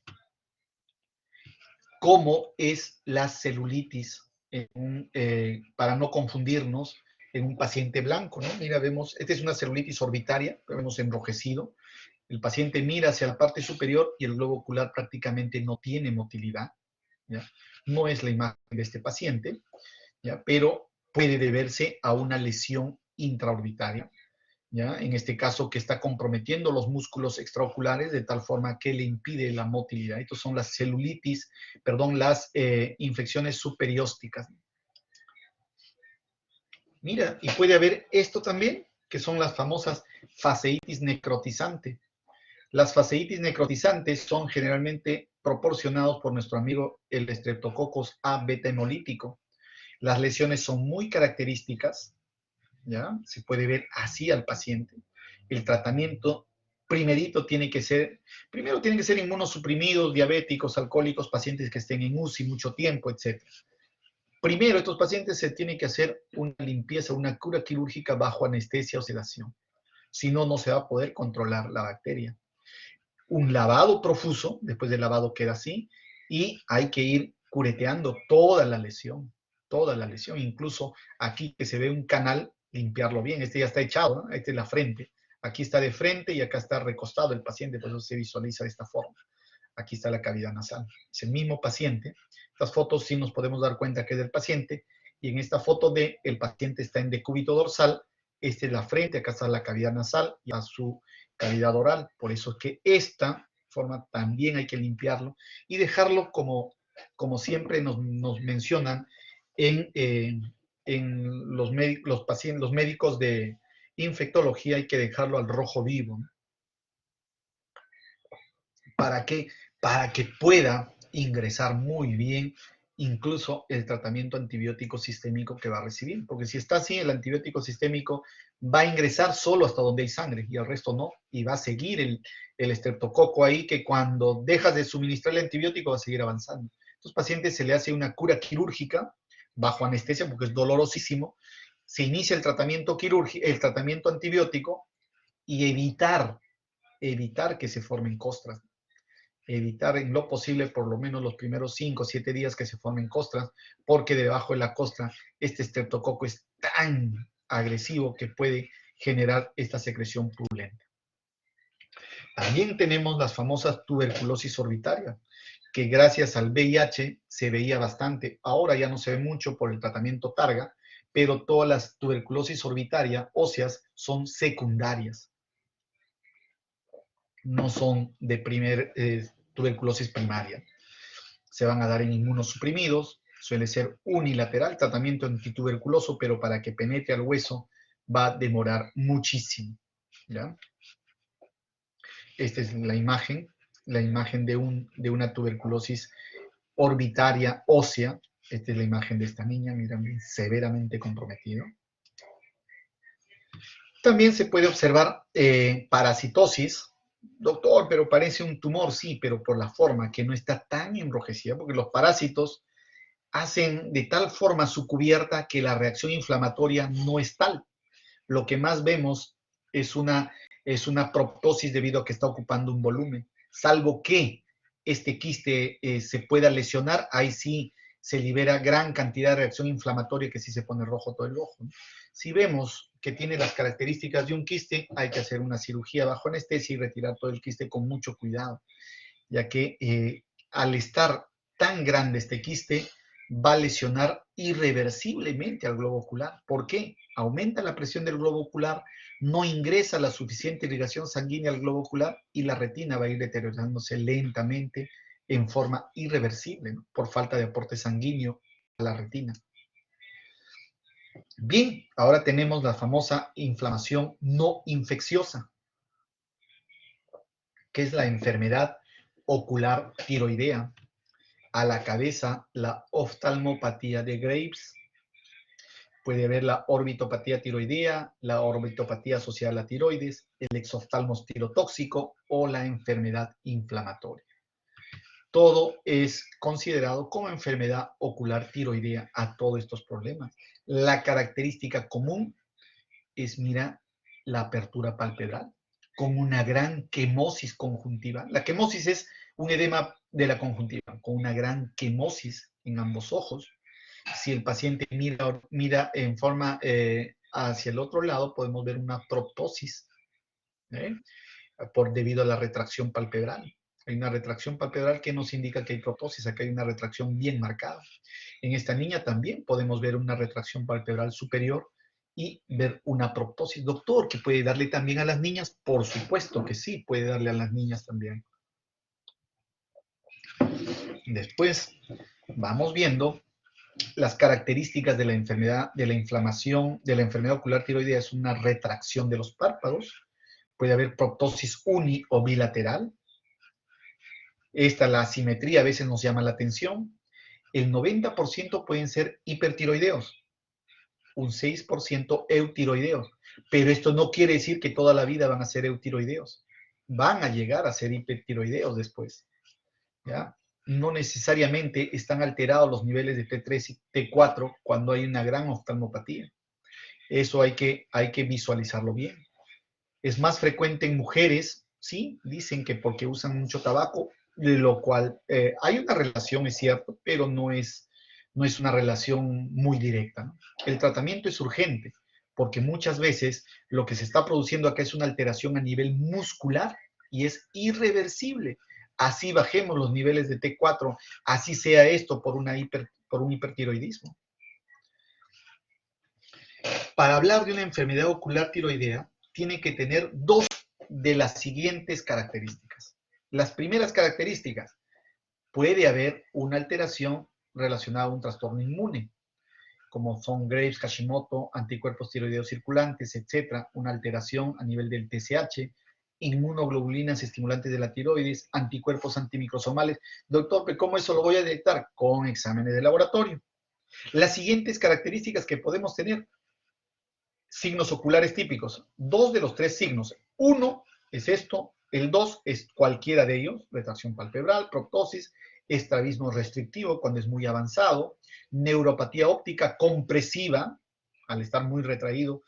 cómo es la celulitis, para no confundirnos, en un paciente blanco, ¿no? Mira, vemos, esta es una celulitis orbitaria, lo vemos enrojecido. El paciente mira hacia la parte superior y el globo ocular prácticamente no tiene motilidad, ¿ya? No es la imagen de este paciente, ¿ya? Pero puede deberse a una lesión intraorbitaria, ¿ya? En este caso que está comprometiendo los músculos extraoculares de tal forma que le impide la motilidad. Estas son las celulitis, las infecciones superiósticas. Mira, y puede haber esto también, que son las famosas fasciitis necrotizante. Las fasciitis necrotizantes son generalmente proporcionados por nuestro amigo el Streptococcus A beta hemolítico. Las lesiones son muy características, ¿ya? Se puede ver así al paciente. El tratamiento primero tiene que ser inmunosuprimidos, diabéticos, alcohólicos, pacientes que estén en UCI mucho tiempo, etc. Primero, estos pacientes se tiene que hacer una limpieza, una cura quirúrgica bajo anestesia o sedación. Si no, no se va a poder controlar la bacteria. Un lavado profuso, después del lavado queda así, y hay que ir cureteando toda la lesión, incluso aquí que se ve un canal, limpiarlo bien. Este ya está echado, ¿no? Esta es la frente. Aquí está de frente y acá está recostado el paciente, por eso se visualiza de esta forma. Aquí está la cavidad nasal. Es el mismo paciente. Estas fotos sí nos podemos dar cuenta que es del paciente. Y en esta foto el paciente está en decúbito dorsal. Esta es la frente, acá está la cavidad nasal y a su cavidad oral. Por eso es que esta forma también hay que limpiarlo y dejarlo como siempre nos mencionan en los médicos de infectología, hay que dejarlo al rojo vivo, ¿no? ¿Para qué? Para que pueda ingresar muy bien incluso el tratamiento antibiótico sistémico que va a recibir. Porque si está así, el antibiótico sistémico va a ingresar solo hasta donde hay sangre y el resto no. Y va a seguir el estreptococo ahí, que cuando dejas de suministrar el antibiótico va a seguir avanzando. A estos pacientes se le hace una cura quirúrgica bajo anestesia porque es dolorosísimo. Se inicia el tratamiento quirúrgico, el tratamiento antibiótico y evitar que se formen costras. Evitar en lo posible por lo menos los primeros 5 o 7 días que se formen costras, porque debajo de la costra este estreptococo es tan agresivo que puede generar esta secreción purulenta. También tenemos las famosas tuberculosis orbitaria, que gracias al VIH se veía bastante. Ahora ya no se ve mucho por el tratamiento Targa, pero todas las tuberculosis orbitaria óseas son secundarias. No son de tuberculosis primaria. Se van a dar en inmunosuprimidos, suele ser unilateral, tratamiento antituberculoso, pero para que penetre al hueso va a demorar muchísimo, ¿ya? Esta es la imagen de una tuberculosis orbitaria ósea. Esta es la imagen de esta niña, miren, severamente comprometido. También se puede observar parasitosis. Doctor, pero parece un tumor, sí, pero por la forma que no está tan enrojecida, porque los parásitos hacen de tal forma su cubierta que la reacción inflamatoria no es tal. Lo que más vemos es una proptosis debido a que está ocupando un volumen. Salvo que este quiste se pueda lesionar, ahí sí se libera gran cantidad de reacción inflamatoria que sí se pone rojo todo el ojo, ¿no? Si vemos que tiene las características de un quiste, hay que hacer una cirugía bajo anestesia y retirar todo el quiste con mucho cuidado, ya que al estar tan grande este quiste, va a lesionar irreversiblemente al globo ocular. ¿Por qué? Aumenta la presión del globo ocular, no ingresa la suficiente irrigación sanguínea al globo ocular y la retina va a ir deteriorándose lentamente en forma irreversible, ¿no? Por falta de aporte sanguíneo a la retina. Bien, ahora tenemos la famosa inflamación no infecciosa, que es la enfermedad ocular tiroidea. A la cabeza, la oftalmopatía de Graves. Puede haber la orbitopatía tiroidea, la orbitopatía asociada a la tiroides, el exoftalmos tirotóxico o la enfermedad inflamatoria. Todo es considerado como enfermedad ocular tiroidea a todos estos problemas. La característica común es, mira, la apertura palpebral con una gran quemosis conjuntiva. La quemosis es un edema de la conjuntiva, con una gran quemosis en ambos ojos. Si el paciente mira en forma hacia el otro lado, podemos ver una proptosis, debido a la retracción palpebral. Hay una retracción palpebral que nos indica que hay proptosis, acá hay una retracción bien marcada. En esta niña también podemos ver una retracción palpebral superior y ver una proptosis. Doctor, ¿que puede darle también a las niñas? Por supuesto que sí, puede darle a las niñas también. Después vamos viendo las características de la enfermedad, de la inflamación, de la enfermedad ocular tiroidea. Es una retracción de los párpados. Puede haber proptosis uni o bilateral. La asimetría a veces nos llama la atención. El 90% pueden ser hipertiroideos, un 6% eutiroideos. Pero esto no quiere decir que toda la vida van a ser eutiroideos. Van a llegar a ser hipertiroideos después, ¿ya? No necesariamente están alterados los niveles de T3 y T4 cuando hay una gran oftalmopatía. Eso hay que visualizarlo bien. Es más frecuente en mujeres, sí, dicen que porque usan mucho tabaco, de lo cual hay una relación, es cierto, pero no es una relación muy directa, ¿no? El tratamiento es urgente, porque muchas veces lo que se está produciendo acá es una alteración a nivel muscular y es irreversible. Así bajemos los niveles de T4, así sea esto por un hipertiroidismo. Para hablar de una enfermedad ocular tiroidea, tiene que tener dos de las siguientes características. Las primeras características. Puede haber una alteración relacionada a un trastorno inmune, como son Graves, Hashimoto, anticuerpos tiroideos circulantes, etc. Una alteración a nivel del TSH, inmunoglobulinas estimulantes de la tiroides, anticuerpos antimicrosomales. Doctor, ¿pero cómo eso lo voy a detectar? Con exámenes de laboratorio. Las siguientes características que podemos tener. Signos oculares típicos. 2 de los 3 signos. 1 es esto, el 2 es cualquiera de ellos, retracción palpebral, proptosis, estrabismo restrictivo cuando es muy avanzado, neuropatía óptica compresiva, al estar muy retraído,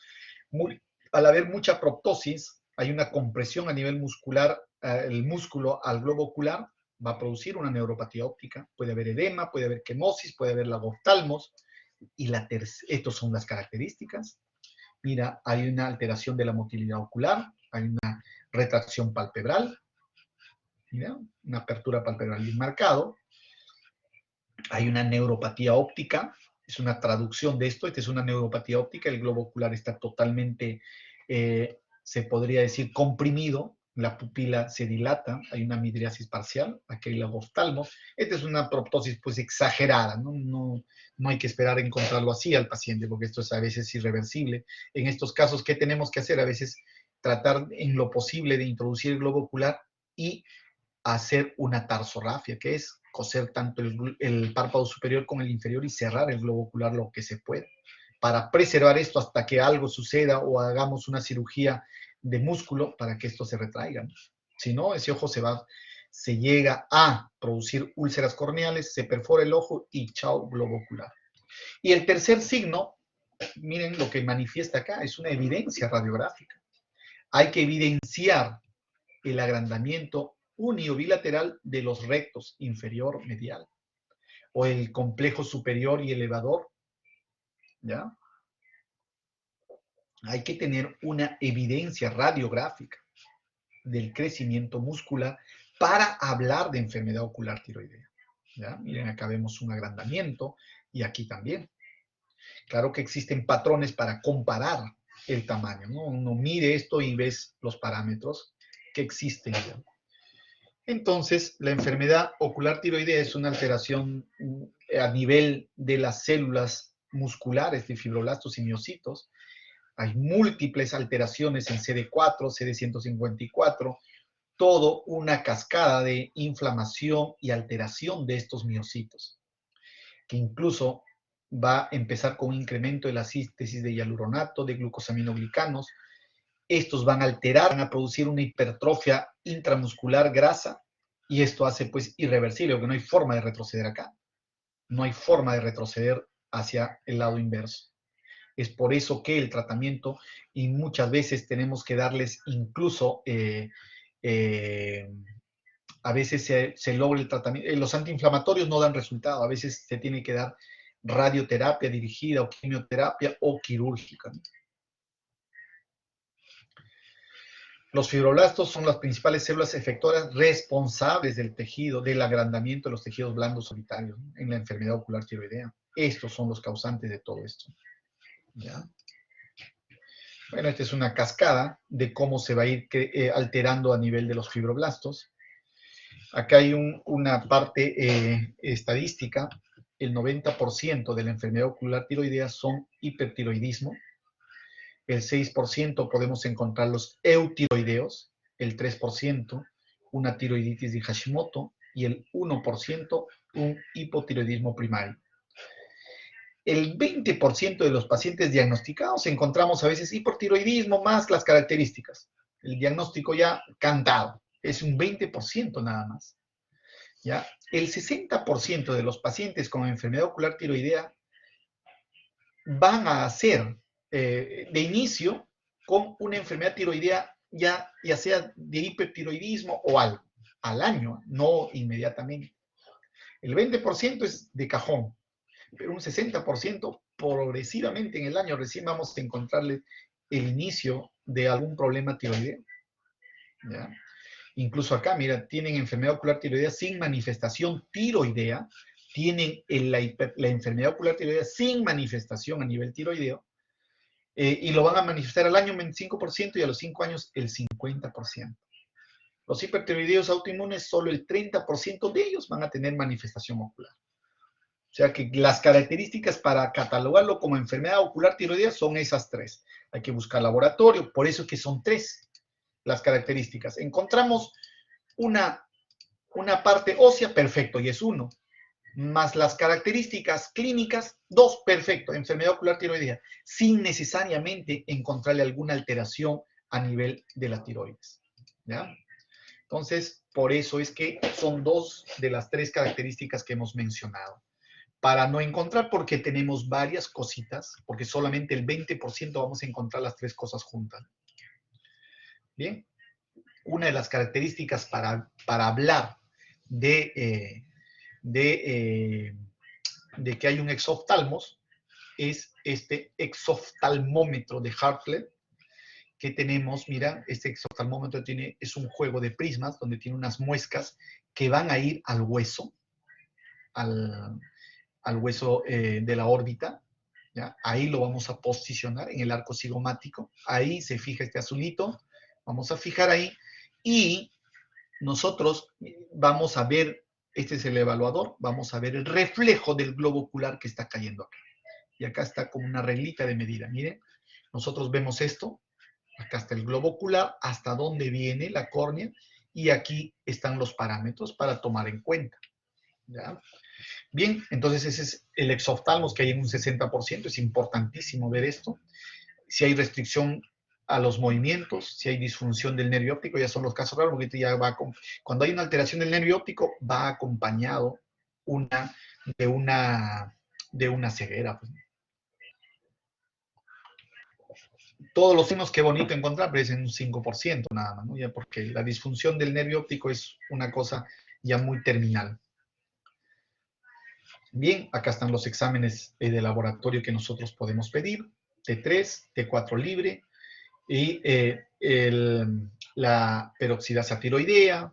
al haber mucha proptosis, hay una compresión a nivel muscular, el músculo al globo ocular va a producir una neuropatía óptica, puede haber edema, puede haber quemosis, puede haber lagoftalmos, y estas son las características. Mira, hay una alteración de la motilidad ocular, hay una retracción palpebral, mira, una apertura palpebral bien marcado, hay una neuropatía óptica, es una traducción de esto, esta es una neuropatía óptica, el globo ocular está totalmente, se podría decir, comprimido, la pupila se dilata, hay una midriasis parcial, aquí hay lagoftalmos, esta es una proptosis pues exagerada, no hay que esperar a encontrarlo así al paciente, porque esto es a veces irreversible. En estos casos, ¿qué tenemos que hacer? A veces tratar en lo posible de introducir el globo ocular y hacer una tarsorrafia, que es coser tanto el párpado superior con el inferior y cerrar el globo ocular lo que se pueda, para preservar esto hasta que algo suceda o hagamos una cirugía de músculo para que esto se retraiga. Si no, ese ojo se llega a producir úlceras corneales, se perfora el ojo y chao, globo ocular. Y el tercer signo, miren lo que manifiesta acá, es una evidencia radiográfica. Hay que evidenciar el agrandamiento unio bilateral de los rectos inferior medial o el complejo superior y elevador, ¿ya? Hay que tener una evidencia radiográfica del crecimiento muscular para hablar de enfermedad ocular tiroidea, ¿ya? Miren, acá vemos un agrandamiento y aquí también. Claro que existen patrones para comparar el tamaño, ¿no? Uno mide esto y ves los parámetros que existen, ¿ya? Entonces, la enfermedad ocular tiroidea es una alteración a nivel de las células musculares de fibroblastos y miocitos. Hay múltiples alteraciones en CD4, CD154, todo una cascada de inflamación y alteración de estos miocitos, que incluso va a empezar con un incremento de la síntesis de hialuronato, de glucosaminoglicanos. Estos van a alterar, van a producir una hipertrofia intramuscular grasa y esto hace pues irreversible, porque no hay forma de retroceder acá. No hay forma de retroceder hacia el lado inverso. Es por eso que el tratamiento, y muchas veces tenemos que darles incluso, a veces se logra el tratamiento, los antiinflamatorios no dan resultado, a veces se tiene que dar radioterapia dirigida o quimioterapia o quirúrgica. Los fibroblastos son las principales células efectoras responsables del tejido, del agrandamiento de los tejidos blandos solitarios, ¿no?, en la enfermedad ocular tiroidea. Estos son los causantes de todo esto, ¿ya? Bueno, esta es una cascada de cómo se va a ir alterando a nivel de los fibroblastos. Acá hay una parte estadística. El 90% de la enfermedad ocular tiroidea son hipertiroidismo. El 6% podemos encontrar los eutiroideos, el 3% una tiroiditis de Hashimoto y el 1% un hipotiroidismo primario. El 20% de los pacientes diagnosticados encontramos a veces hipotiroidismo más las características. El diagnóstico ya cantado, es un 20% nada más, ¿ya? El 60% de los pacientes con enfermedad ocular tiroidea van a ser de inicio con una enfermedad tiroidea ya sea de hipertiroidismo o algo, al año, no inmediatamente. El 20% es de cajón, pero un 60% progresivamente en el año recién vamos a encontrarle el inicio de algún problema tiroideo, ¿ya? Incluso acá, mira, tienen enfermedad ocular tiroidea sin manifestación tiroidea, tienen la enfermedad ocular tiroidea sin manifestación a nivel tiroideo, y lo van a manifestar al año un 25% y a los 5 años el 50%. Los hipertiroideos autoinmunes, solo el 30% de ellos van a tener manifestación ocular. O sea que las características para catalogarlo como enfermedad ocular tiroidea son esas tres. Hay que buscar laboratorio, por eso es que son tres las características. Encontramos una parte ósea, perfecto, y es 1. Más las características clínicas, 2, perfecto, enfermedad ocular tiroidea, sin necesariamente encontrarle alguna alteración a nivel de la tiroides. ¿Ya? Entonces, por eso es que son 2 de las 3 características que hemos mencionado. Para no encontrar, porque tenemos varias cositas, porque solamente el 20% vamos a encontrar las 3 cosas juntas. Bien, una de las características para hablar de que hay un exoftalmos es este exoftalmómetro de Hartley que tenemos. Mira, este exoftalmómetro es un juego de prismas donde tiene unas muescas que van a ir al hueso, al hueso de la órbita. ¿Ya? Ahí lo vamos a posicionar en el arco cigomático. Ahí se fija este azulito. Vamos a fijar ahí. Y nosotros vamos a ver, este es el evaluador, vamos a ver el reflejo del globo ocular que está cayendo acá. Y acá está como una reglita de medida. Miren, nosotros vemos esto. Acá está el globo ocular, hasta dónde viene la córnea. Y aquí están los parámetros para tomar en cuenta. ¿Ya? Bien, entonces ese es el exoftalmos que hay en un 60%. Es importantísimo ver esto. Si hay restricción a los movimientos, si hay disfunción del nervio óptico, ya son los casos raros, porque ya cuando hay una alteración del nervio óptico, va acompañado de una ceguera. Pues. Todos los signos, qué bonito encontrar, pero es en un 5% nada más, ¿no? Ya porque la disfunción del nervio óptico es una cosa ya muy terminal. Bien, acá están los exámenes de laboratorio que nosotros podemos pedir. T3, T4 libre, y la peroxidasa tiroidea,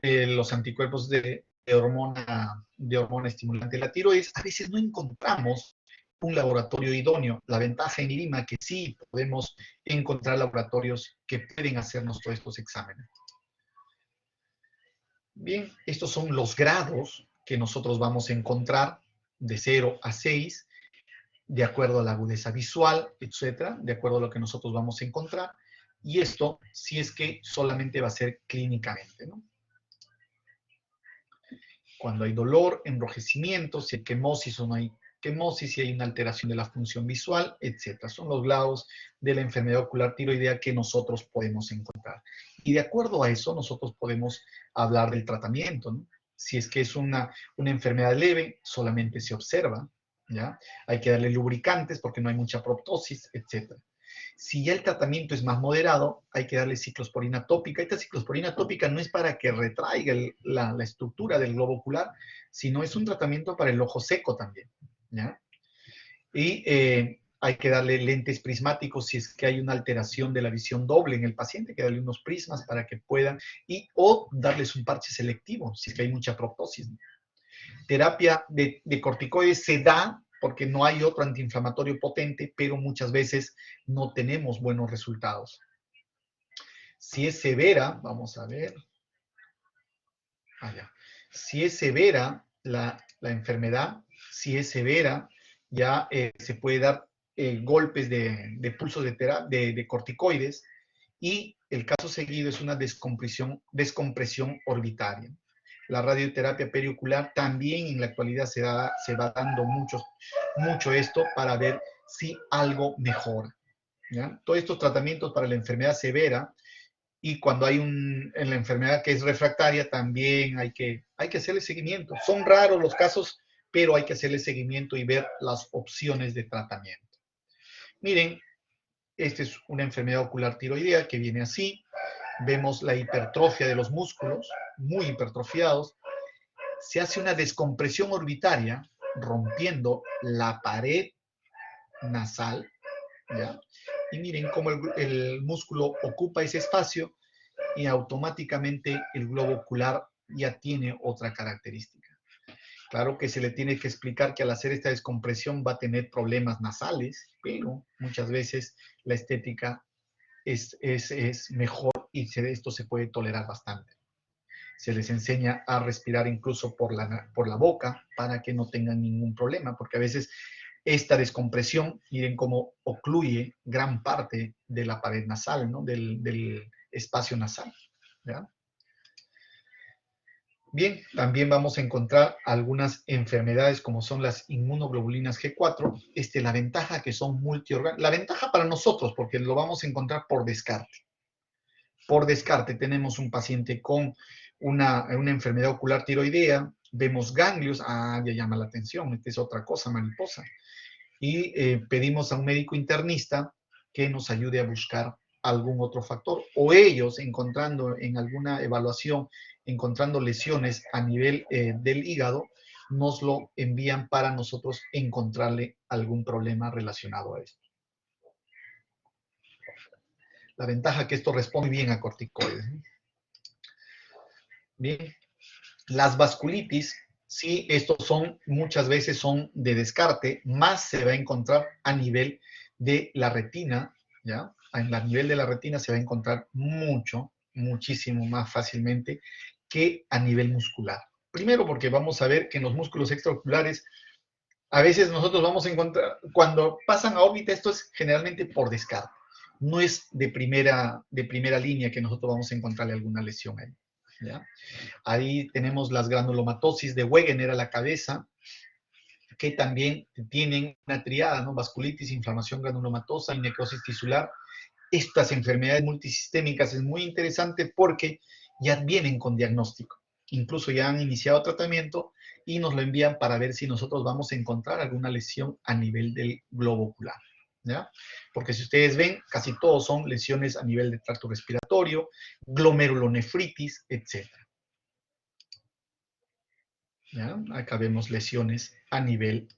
los anticuerpos de hormona estimulante de la tiroides. A veces no encontramos un laboratorio idóneo. La ventaja en Lima es que sí podemos encontrar laboratorios que pueden hacernos todos estos exámenes. Bien, estos son los grados que nosotros vamos a encontrar de 0 a 6, de acuerdo a la agudeza visual, etcétera, de acuerdo a lo que nosotros vamos a encontrar. Y esto, si es que solamente va a ser clínicamente, ¿no? Cuando hay dolor, enrojecimiento, si hay quemosis o no hay quemosis, si hay una alteración de la función visual, etcétera. Son los grados de la enfermedad ocular tiroidea que nosotros podemos encontrar. Y de acuerdo a eso, nosotros podemos hablar del tratamiento, ¿no? Si es que es una enfermedad leve, solamente se observa, ¿ya? Hay que darle lubricantes porque no hay mucha proptosis, etcétera. Si ya el tratamiento es más moderado, hay que darle ciclosporina tópica. Esta ciclosporina tópica no es para que retraiga la estructura del globo ocular, sino es un tratamiento para el ojo seco también, ¿ya? Y hay que darle lentes prismáticos si es que hay una alteración de la visión doble en el paciente, hay que darle unos prismas para que puedan, o darles un parche selectivo si es que hay mucha proptosis. Terapia de corticoides se da porque no hay otro antiinflamatorio potente, pero muchas veces no tenemos buenos resultados. Si es severa, vamos a ver. Allá. Si es severa la enfermedad, si es severa, ya se puede dar golpes de pulsos de corticoides, y el caso seguido es una descompresión orbitaria. La radioterapia periocular también en la actualidad se va dando mucho esto para ver si algo mejora. ¿Ya? Todos estos tratamientos para la enfermedad severa, y cuando hay en la enfermedad que es refractaria, también hay que hacerle seguimiento. Son raros los casos, pero hay que hacerle seguimiento y ver las opciones de tratamiento. Miren, esta es una enfermedad ocular tiroidea que viene así. Vemos la hipertrofia de los músculos, muy hipertrofiados. Se hace una descompresión orbitaria, rompiendo la pared nasal, ¿ya? Y miren cómo el músculo ocupa ese espacio y automáticamente el globo ocular ya tiene otra característica. Claro que se le tiene que explicar que al hacer esta descompresión va a tener problemas nasales, pero muchas veces la estética es mejor y esto se puede tolerar bastante. Se les enseña a respirar incluso por la boca para que no tengan ningún problema, porque a veces esta descompresión, miren cómo ocluye gran parte de la pared nasal, ¿no? del espacio nasal, ¿ya? Bien, también vamos a encontrar algunas enfermedades como son las inmunoglobulinas G4. La ventaja que son multiorgánicas. La ventaja para nosotros, porque lo vamos a encontrar por descarte. Por descarte tenemos un paciente con una enfermedad ocular tiroidea, vemos ganglios, ya llama la atención, esta es otra cosa, mariposa. Y pedimos a un médico internista que nos ayude a buscar algún otro factor, o ellos encontrando en alguna evaluación, encontrando lesiones a nivel del hígado, nos lo envían para nosotros encontrarle algún problema relacionado a esto. La ventaja que esto responde bien a corticoides. Bien, las vasculitis, sí, estos muchas veces son de descarte, más se va a encontrar a nivel de la retina, ¿ya? A nivel de la retina se va a encontrar muchísimo más fácilmente que a nivel muscular. Primero porque vamos a ver que en los músculos extraoculares, a veces nosotros vamos a encontrar, cuando pasan a órbita, esto es generalmente por descarte. No es de primera línea que nosotros vamos a encontrarle alguna lesión ahí, ¿ya? Ahí tenemos las granulomatosis de Wegener a la cabeza, que también tienen una triada, ¿no? Vasculitis, inflamación granulomatosa y necrosis tisular. Estas enfermedades multisistémicas es muy interesante porque ya vienen con diagnóstico. Incluso ya han iniciado tratamiento y nos lo envían para ver si nosotros vamos a encontrar alguna lesión a nivel del globo ocular, ¿ya? Porque si ustedes ven, casi todos son lesiones a nivel de tracto respiratorio, glomerulonefritis, etc. ¿Ya? Acá vemos lesiones a nivel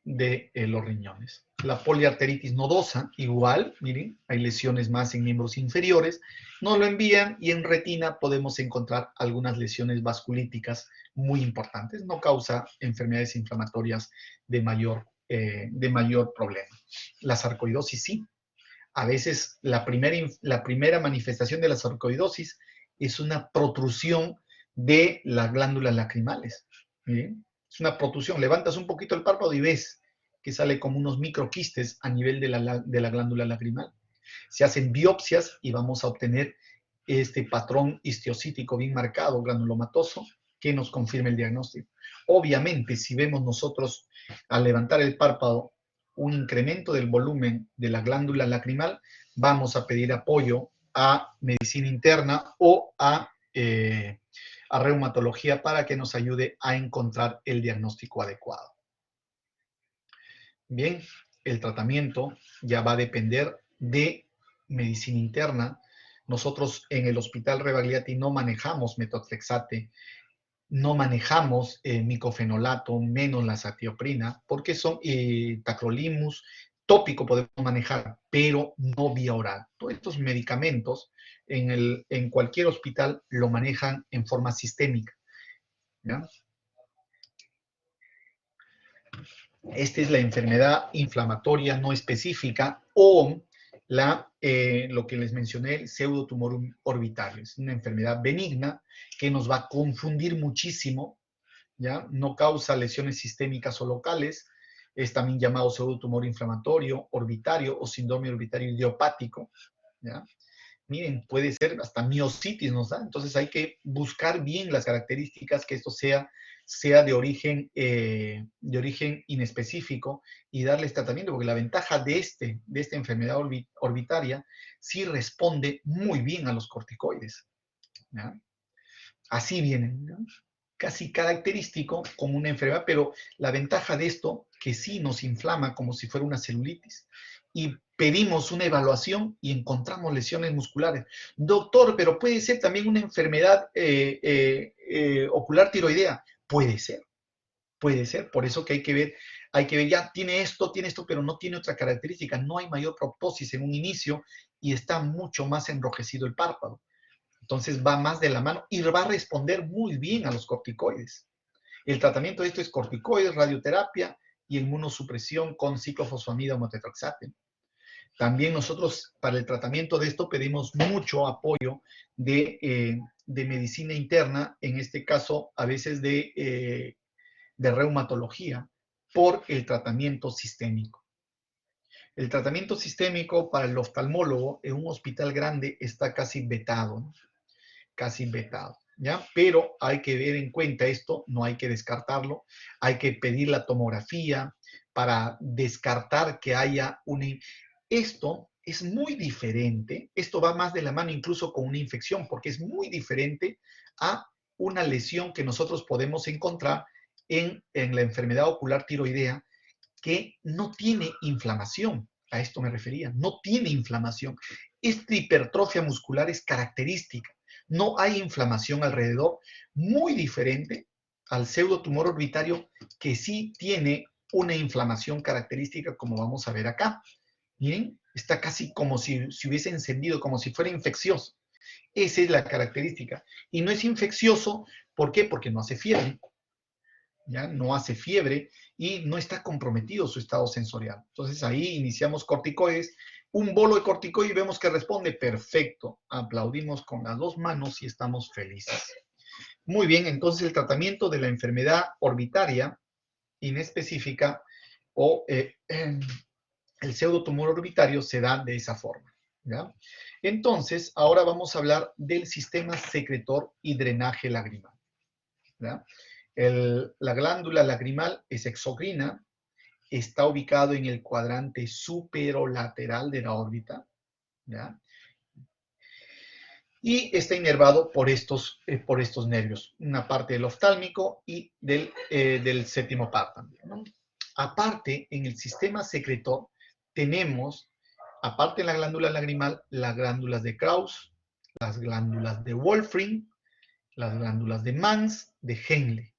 de los riñones. La poliarteritis nodosa, igual, miren, hay lesiones más en miembros inferiores, nos lo envían y en retina podemos encontrar algunas lesiones vasculíticas muy importantes, no causa enfermedades inflamatorias de mayor problema. La sarcoidosis sí. A veces la primera manifestación de la sarcoidosis es una protrusión de las glándulas lacrimales. Miren, es una protrusión. Levantas un poquito el párpado y ves que sale como unos microquistes a nivel de la glándula lacrimal. Se hacen biopsias y vamos a obtener este patrón histiocítico bien marcado, granulomatoso, que nos confirme el diagnóstico. Obviamente, si vemos nosotros al levantar el párpado un incremento del volumen de la glándula lacrimal, vamos a pedir apoyo a medicina interna o a reumatología para que nos ayude a encontrar el diagnóstico adecuado. Bien, el tratamiento ya va a depender de medicina interna. Nosotros en el Hospital Rebagliati no manejamos metotrexate, no manejamos micofenolato, menos la satioprina, porque son tacrolimus, tópico podemos manejar, pero no vía oral. Todos estos medicamentos en cualquier hospital lo manejan en forma sistémica, ¿ya? Esta es la enfermedad inflamatoria no específica o lo que les mencioné, el pseudotumor orbitario. Es una enfermedad benigna que nos va a confundir muchísimo, ¿ya? No causa lesiones sistémicas o locales. Es también llamado pseudotumor inflamatorio orbitario o síndrome orbitario idiopático, ¿ya? Miren, puede ser hasta miositis nos da. Entonces hay que buscar bien las características, que esto sea de origen inespecífico y darles tratamiento, porque la ventaja de esta enfermedad orbitaria sí responde muy bien a los corticoides, ¿ya? Así vienen, ¿no? Casi característico como una enfermedad, pero la ventaja de esto, que sí nos inflama como si fuera una celulitis. Y pedimos una evaluación y encontramos lesiones musculares. Doctor, pero puede ser también una enfermedad ocular tiroidea. Puede ser. Por eso que hay que ver, ya tiene esto, pero no tiene otra característica. No hay mayor proptosis en un inicio y está mucho más enrojecido el párpado. Entonces va más de la mano y va a responder muy bien a los corticoides. El tratamiento de esto es corticoides, radioterapia y inmunosupresión con ciclofosfamida o metotrexate. También nosotros para el tratamiento de esto pedimos mucho apoyo de medicina interna, en este caso a veces de reumatología, por el tratamiento sistémico. El tratamiento sistémico para el oftalmólogo en un hospital grande está casi vetado, ¿no? Casi vetado, ¿ya? Pero hay que ver en cuenta esto, no hay que descartarlo, hay que pedir la tomografía para descartar que haya una... Esto es muy diferente, esto va más de la mano incluso con una infección, porque es muy diferente a una lesión que nosotros podemos encontrar en la enfermedad ocular tiroidea, que no tiene inflamación. A esto me refería, no tiene inflamación. Esta hipertrofia muscular es característica. No hay inflamación alrededor, muy diferente al pseudotumor orbitario, que sí tiene una inflamación característica, como vamos a ver acá. Miren, está casi como si se hubiese encendido, como si fuera infeccioso. Esa es la característica. Y no es infeccioso, ¿por qué? Porque no hace fiebre. ¿Ya? No hace fiebre y no está comprometido su estado sensorial. Entonces ahí iniciamos corticoides, un bolo de corticoides y vemos que responde perfecto. Aplaudimos con las dos manos y estamos felices. Muy bien, entonces el tratamiento de la enfermedad orbitaria inespecífica o el pseudotumor orbitario se da de esa forma. ¿Ya? Entonces, ahora vamos a hablar del sistema secretor y drenaje lagrimal. ¿Ya? La glándula lagrimal es exocrina, está ubicado en el cuadrante superolateral de la órbita, ¿ya? Y está inervado por estos nervios, una parte del oftálmico y del séptimo par también, ¿no? Aparte, en el sistema secretor tenemos, aparte de la glándula lagrimal, las glándulas de Krauss, las glándulas de Wolfram, las glándulas de Mans, de Henle.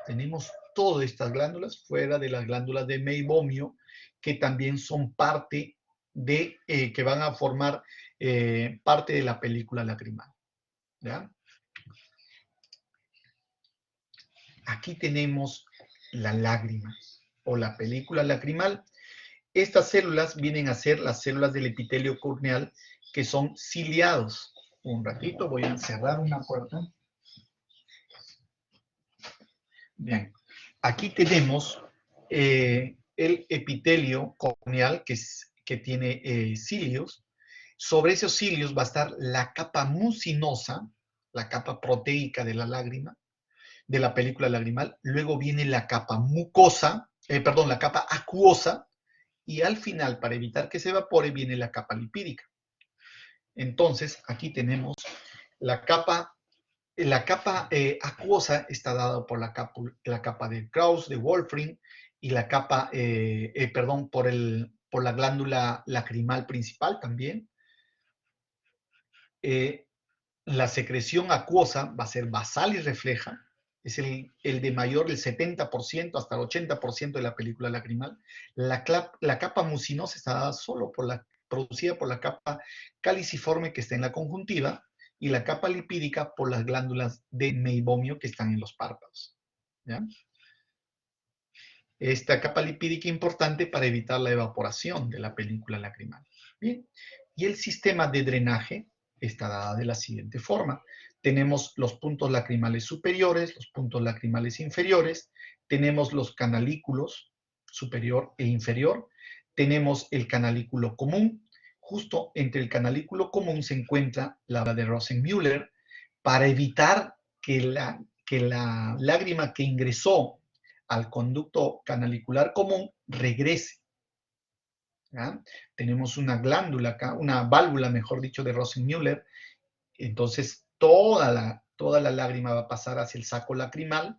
Tenemos todas estas glándulas fuera de las glándulas de Meibomio, que también son parte de, que van a formar parte de la película lacrimal. ¿Ya? Aquí tenemos la lágrima o la película lacrimal. Estas células vienen a ser las células del epitelio corneal, que son ciliados. Un ratito, voy a cerrar una puerta. Bien, aquí tenemos el epitelio corneal que tiene cilios. Sobre esos cilios va a estar la capa mucinosa, la capa proteica de la lágrima, de la película lagrimal. Luego viene la capa mucosa, la capa acuosa, y al final, para evitar que se evapore, viene la capa lipídica. Entonces, aquí tenemos la capa acuosa, está dada por la capa de Krauss, de Wolfram, y la capa, por la glándula lacrimal principal también. La secreción acuosa va a ser basal y refleja, es el de mayor del 70% hasta el 80% de la película lacrimal. La capa mucinosa está dada solo producida por la capa caliciforme que está en la conjuntiva, y la capa lipídica por las glándulas de Meibomio que están en los párpados. ¿Ya? Esta capa lipídica es importante para evitar la evaporación de la película lacrimal. Bien. Y el sistema de drenaje está dado de la siguiente forma. Tenemos los puntos lacrimales superiores, los puntos lacrimales inferiores, tenemos los canalículos superior e inferior, tenemos el canalículo común. Justo entre el canalículo común se encuentra la de Rosenmüller, para evitar que la lágrima que ingresó al conducto canalicular común regrese. ¿Ya? Tenemos una glándula acá, una válvula, mejor dicho, de Rosenmüller. Entonces, toda la lágrima va a pasar hacia el saco lacrimal.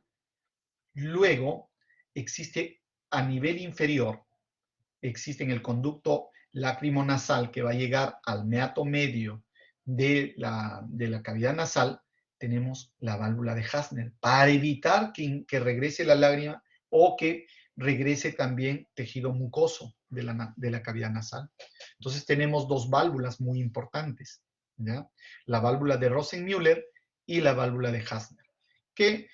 Luego, existe a nivel inferior, existe en el conducto lacrimonasal que va a llegar al meato medio de la cavidad nasal. Tenemos la válvula de Hasner, para evitar que regrese la lágrima o que regrese también tejido mucoso de la cavidad nasal. Entonces tenemos dos válvulas muy importantes, ¿ya? La válvula de Rosenmüller y la válvula de Hasner, que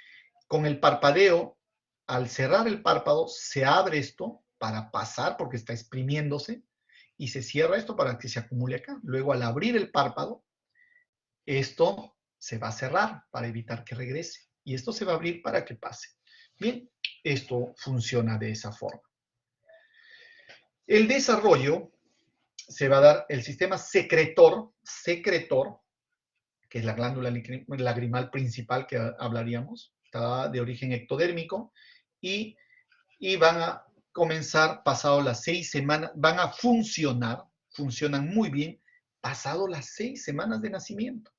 con el parpadeo, al cerrar el párpado, se abre esto para pasar, porque está exprimiéndose, y se cierra esto para que se acumule acá. Luego, al abrir el párpado, esto se va a cerrar para evitar que regrese. Y esto se va a abrir para que pase. Bien, esto funciona de esa forma. El desarrollo se va a dar el sistema secretor, que es la glándula lagrimal principal que hablaríamos, está de origen ectodérmico, y van a comenzar pasado las 6 semanas, van a funcionan muy bien, pasado las 6 semanas de nacimiento.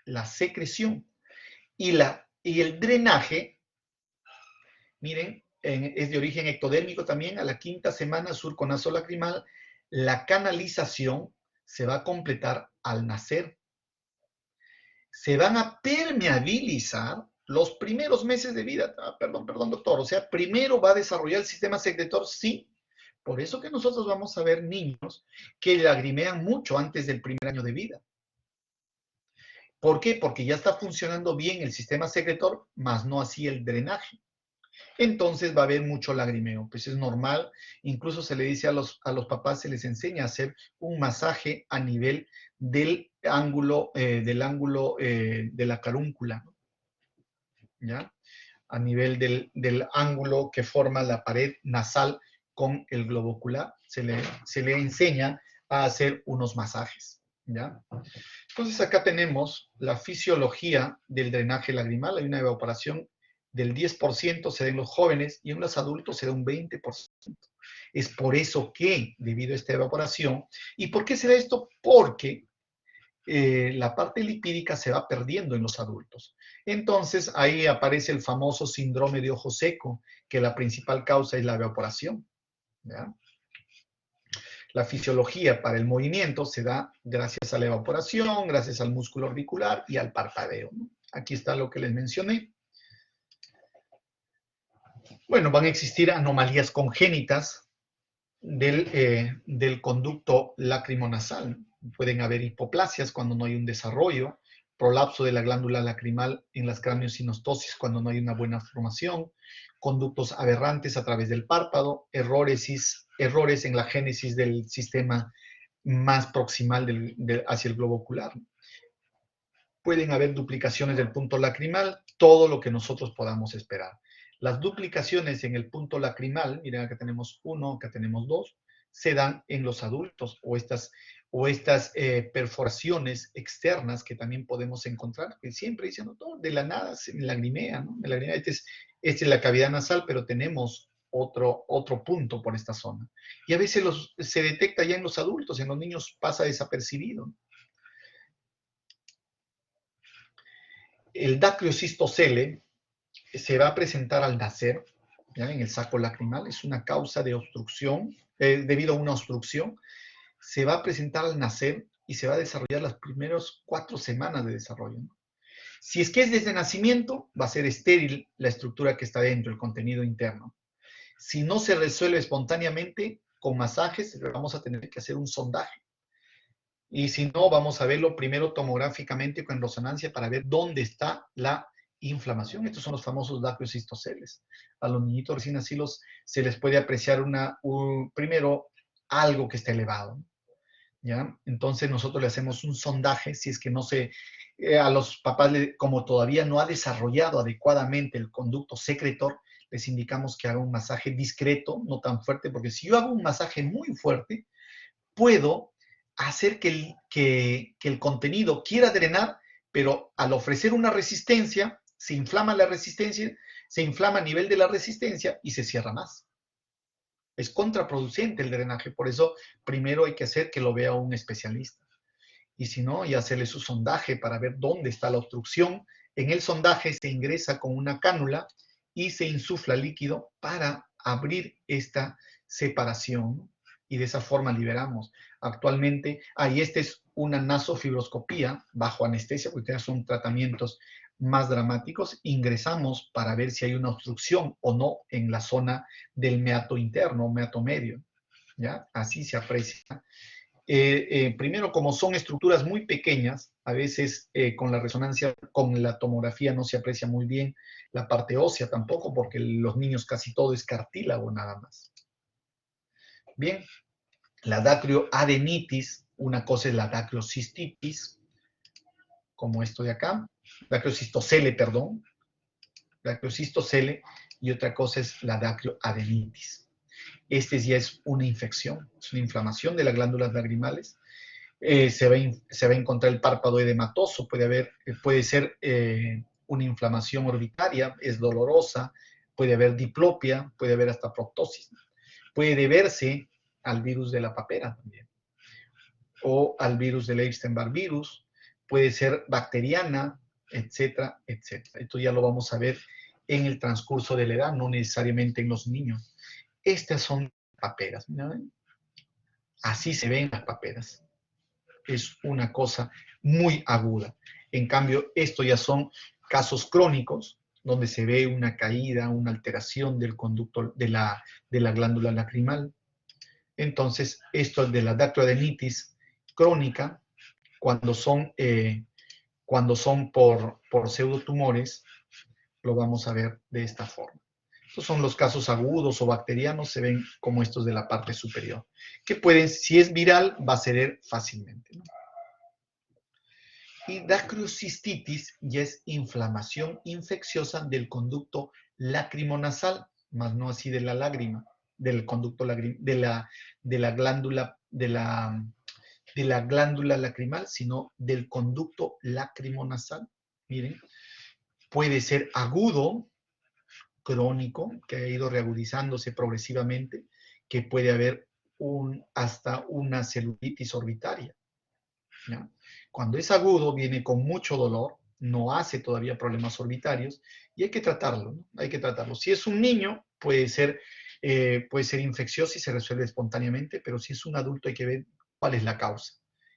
La secreción y el drenaje, miren, es de origen ectodérmico también, a la 5ª semana surco nasolacrimal, la canalización se va a completar al nacer. Se van a permeabilizar los primeros meses de vida. Perdón, doctor. O sea, primero va a desarrollar el sistema secretor, sí. Por eso que nosotros vamos a ver niños que lagrimean mucho antes del primer año de vida. ¿Por qué? Porque ya está funcionando bien el sistema secretor, más no así el drenaje. Entonces va a haber mucho lagrimeo. Pues es normal. Incluso se le dice a los papás, se les enseña a hacer un masaje a nivel del ángulo de la carúncula, ¿ya? A nivel del ángulo que forma la pared nasal con el globo ocular. Se le enseña a hacer unos masajes, ¿ya? Entonces acá tenemos la fisiología del drenaje lagrimal. Hay una evaporación del 10%, se da en los jóvenes, y en los adultos se da un 20%. Es por eso que, debido a esta evaporación, ¿y por qué se da esto? Porque la parte lipídica se va perdiendo en los adultos. Entonces ahí aparece el famoso síndrome de ojo seco, que la principal causa es la evaporación, ¿ya? La fisiología para el movimiento se da gracias a la evaporación, gracias al músculo orbicular y al parpadeo, ¿no? Aquí está lo que les mencioné. Bueno, van a existir anomalías congénitas del conducto lacrimonasal. Pueden haber hipoplasias cuando no hay un desarrollo, prolapso de la glándula lacrimal en las craniosinostosis cuando no hay una buena formación, conductos aberrantes a través del párpado, errores en la génesis del sistema más proximal hacia el globo ocular. Pueden haber duplicaciones del punto lacrimal, todo lo que nosotros podamos esperar. Las duplicaciones en el punto lacrimal, miren acá tenemos 1, acá tenemos 2, se dan en los adultos, o estas perforaciones externas que también podemos encontrar, que siempre dicen, no, de la nada se lagrimea, ¿no? Esta es la cavidad nasal, pero tenemos otro punto por esta zona. Y a veces se detecta ya en los adultos, en los niños pasa desapercibido. El dacriocistocele se va a presentar al nacer, ¿ya? En el saco lacrimal, es una causa de obstrucción, debido a una obstrucción, se va a presentar al nacer y se va a desarrollar las primeras 4 semanas de desarrollo, ¿no? Si es que es desde nacimiento, va a ser estéril la estructura que está dentro, el contenido interno. Si no se resuelve espontáneamente, con masajes, vamos a tener que hacer un sondaje. Y si no, vamos a verlo primero tomográficamente con resonancia para ver dónde está la inflamación. Estos son los famosos dacriocistoceles. A los niñitos recién nacidos se les puede apreciar primero algo que está elevado, ¿ya? Entonces nosotros le hacemos un sondaje, si es que no se... a los papás, como todavía no ha desarrollado adecuadamente el conducto secretor, les indicamos que haga un masaje discreto, no tan fuerte, porque si yo hago un masaje muy fuerte, puedo hacer que el contenido quiera drenar, pero al ofrecer una resistencia, se inflama la resistencia, se inflama a nivel de la resistencia y se cierra más. Es contraproducente el drenaje, por eso primero hay que hacer que lo vea un especialista. Y si no, y hacerle su sondaje para ver dónde está la obstrucción. En el sondaje se ingresa con una cánula y se insufla líquido para abrir esta separación, y de esa forma liberamos. Actualmente, y esta es una nasofibroscopía bajo anestesia, porque ustedes son tratamientos más dramáticos. Ingresamos para ver si hay una obstrucción o no en la zona del meato interno, meato medio, ¿ya? Así se aprecia. Primero, como son estructuras muy pequeñas, a veces con la resonancia, con la tomografía no se aprecia muy bien la parte ósea tampoco, porque los niños casi todo es cartílago nada más. Bien, la dacrioadenitis, una cosa es la dacriocistitis, como esto de acá, dacriocistocele, perdón, dacriocistocele, y otra cosa es la dacrioadenitis. Este ya es una infección, es una inflamación de las glándulas lagrimales. Se va a encontrar el párpado edematoso, puede ser una inflamación orbitaria, es dolorosa, puede haber diplopia, puede haber hasta proptosis. Puede deberse al virus de la papera también, o al virus del Epstein-Barr virus, puede ser bacteriana, etcétera, etcétera. Esto ya lo vamos a ver en el transcurso de la edad, no necesariamente en los niños. Estas son paperas, ¿no? Así se ven las paperas. Es una cosa muy aguda. En cambio, esto ya son casos crónicos, donde se ve una caída, una alteración del conducto de la glándula lacrimal. Entonces, esto de la dacrioadenitis crónica, cuando son por pseudotumores, lo vamos a ver de esta forma. Estos son los casos agudos o bacterianos, se ven como estos de la parte superior, que pueden, si es viral, va a ceder fácilmente, ¿no? Y dacriocistitis ya es inflamación infecciosa del conducto lacrimonasal, más no así de la lágrima, del conducto de la glándula lacrimal, sino del conducto lacrimonasal. Miren, puede ser agudo, crónico, que ha ido reagudizándose progresivamente, que puede haber hasta una celulitis orbitaria, ¿ya? Cuando es agudo, viene con mucho dolor, no hace todavía problemas orbitarios y hay que tratarlo, ¿no? Hay que tratarlo. Si es un niño, puede ser infeccioso y se resuelve espontáneamente, pero si es un adulto hay que ver cuál es la causa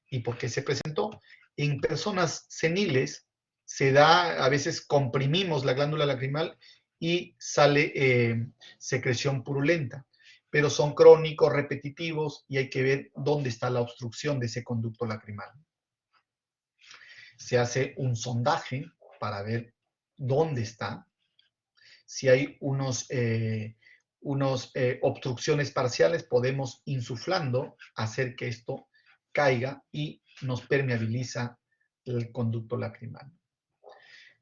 y por qué se presentó. En personas seniles se da, a veces comprimimos la glándula lacrimal y sale secreción purulenta, pero son crónicos, repetitivos y hay que ver dónde está la obstrucción de ese conducto lacrimal. Se hace un sondaje para ver dónde está. Si hay unos obstrucciones parciales, podemos insuflando hacer que esto caiga y nos permeabiliza el conducto lacrimal.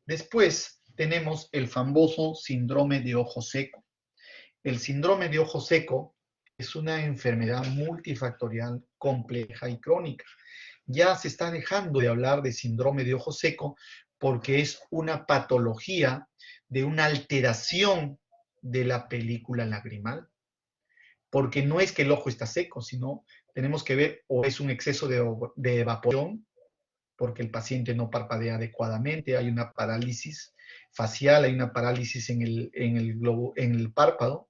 Después tenemos el famoso síndrome de ojo seco. El síndrome de ojo seco es una enfermedad multifactorial, compleja y crónica. Ya se está dejando de hablar de síndrome de ojo seco porque es una patología de una alteración de la película lagrimal. Porque no es que el ojo está seco, sino tenemos que ver o es un exceso de evaporación, porque el paciente no parpadea adecuadamente, hay una parálisis facial, hay una parálisis en el párpado,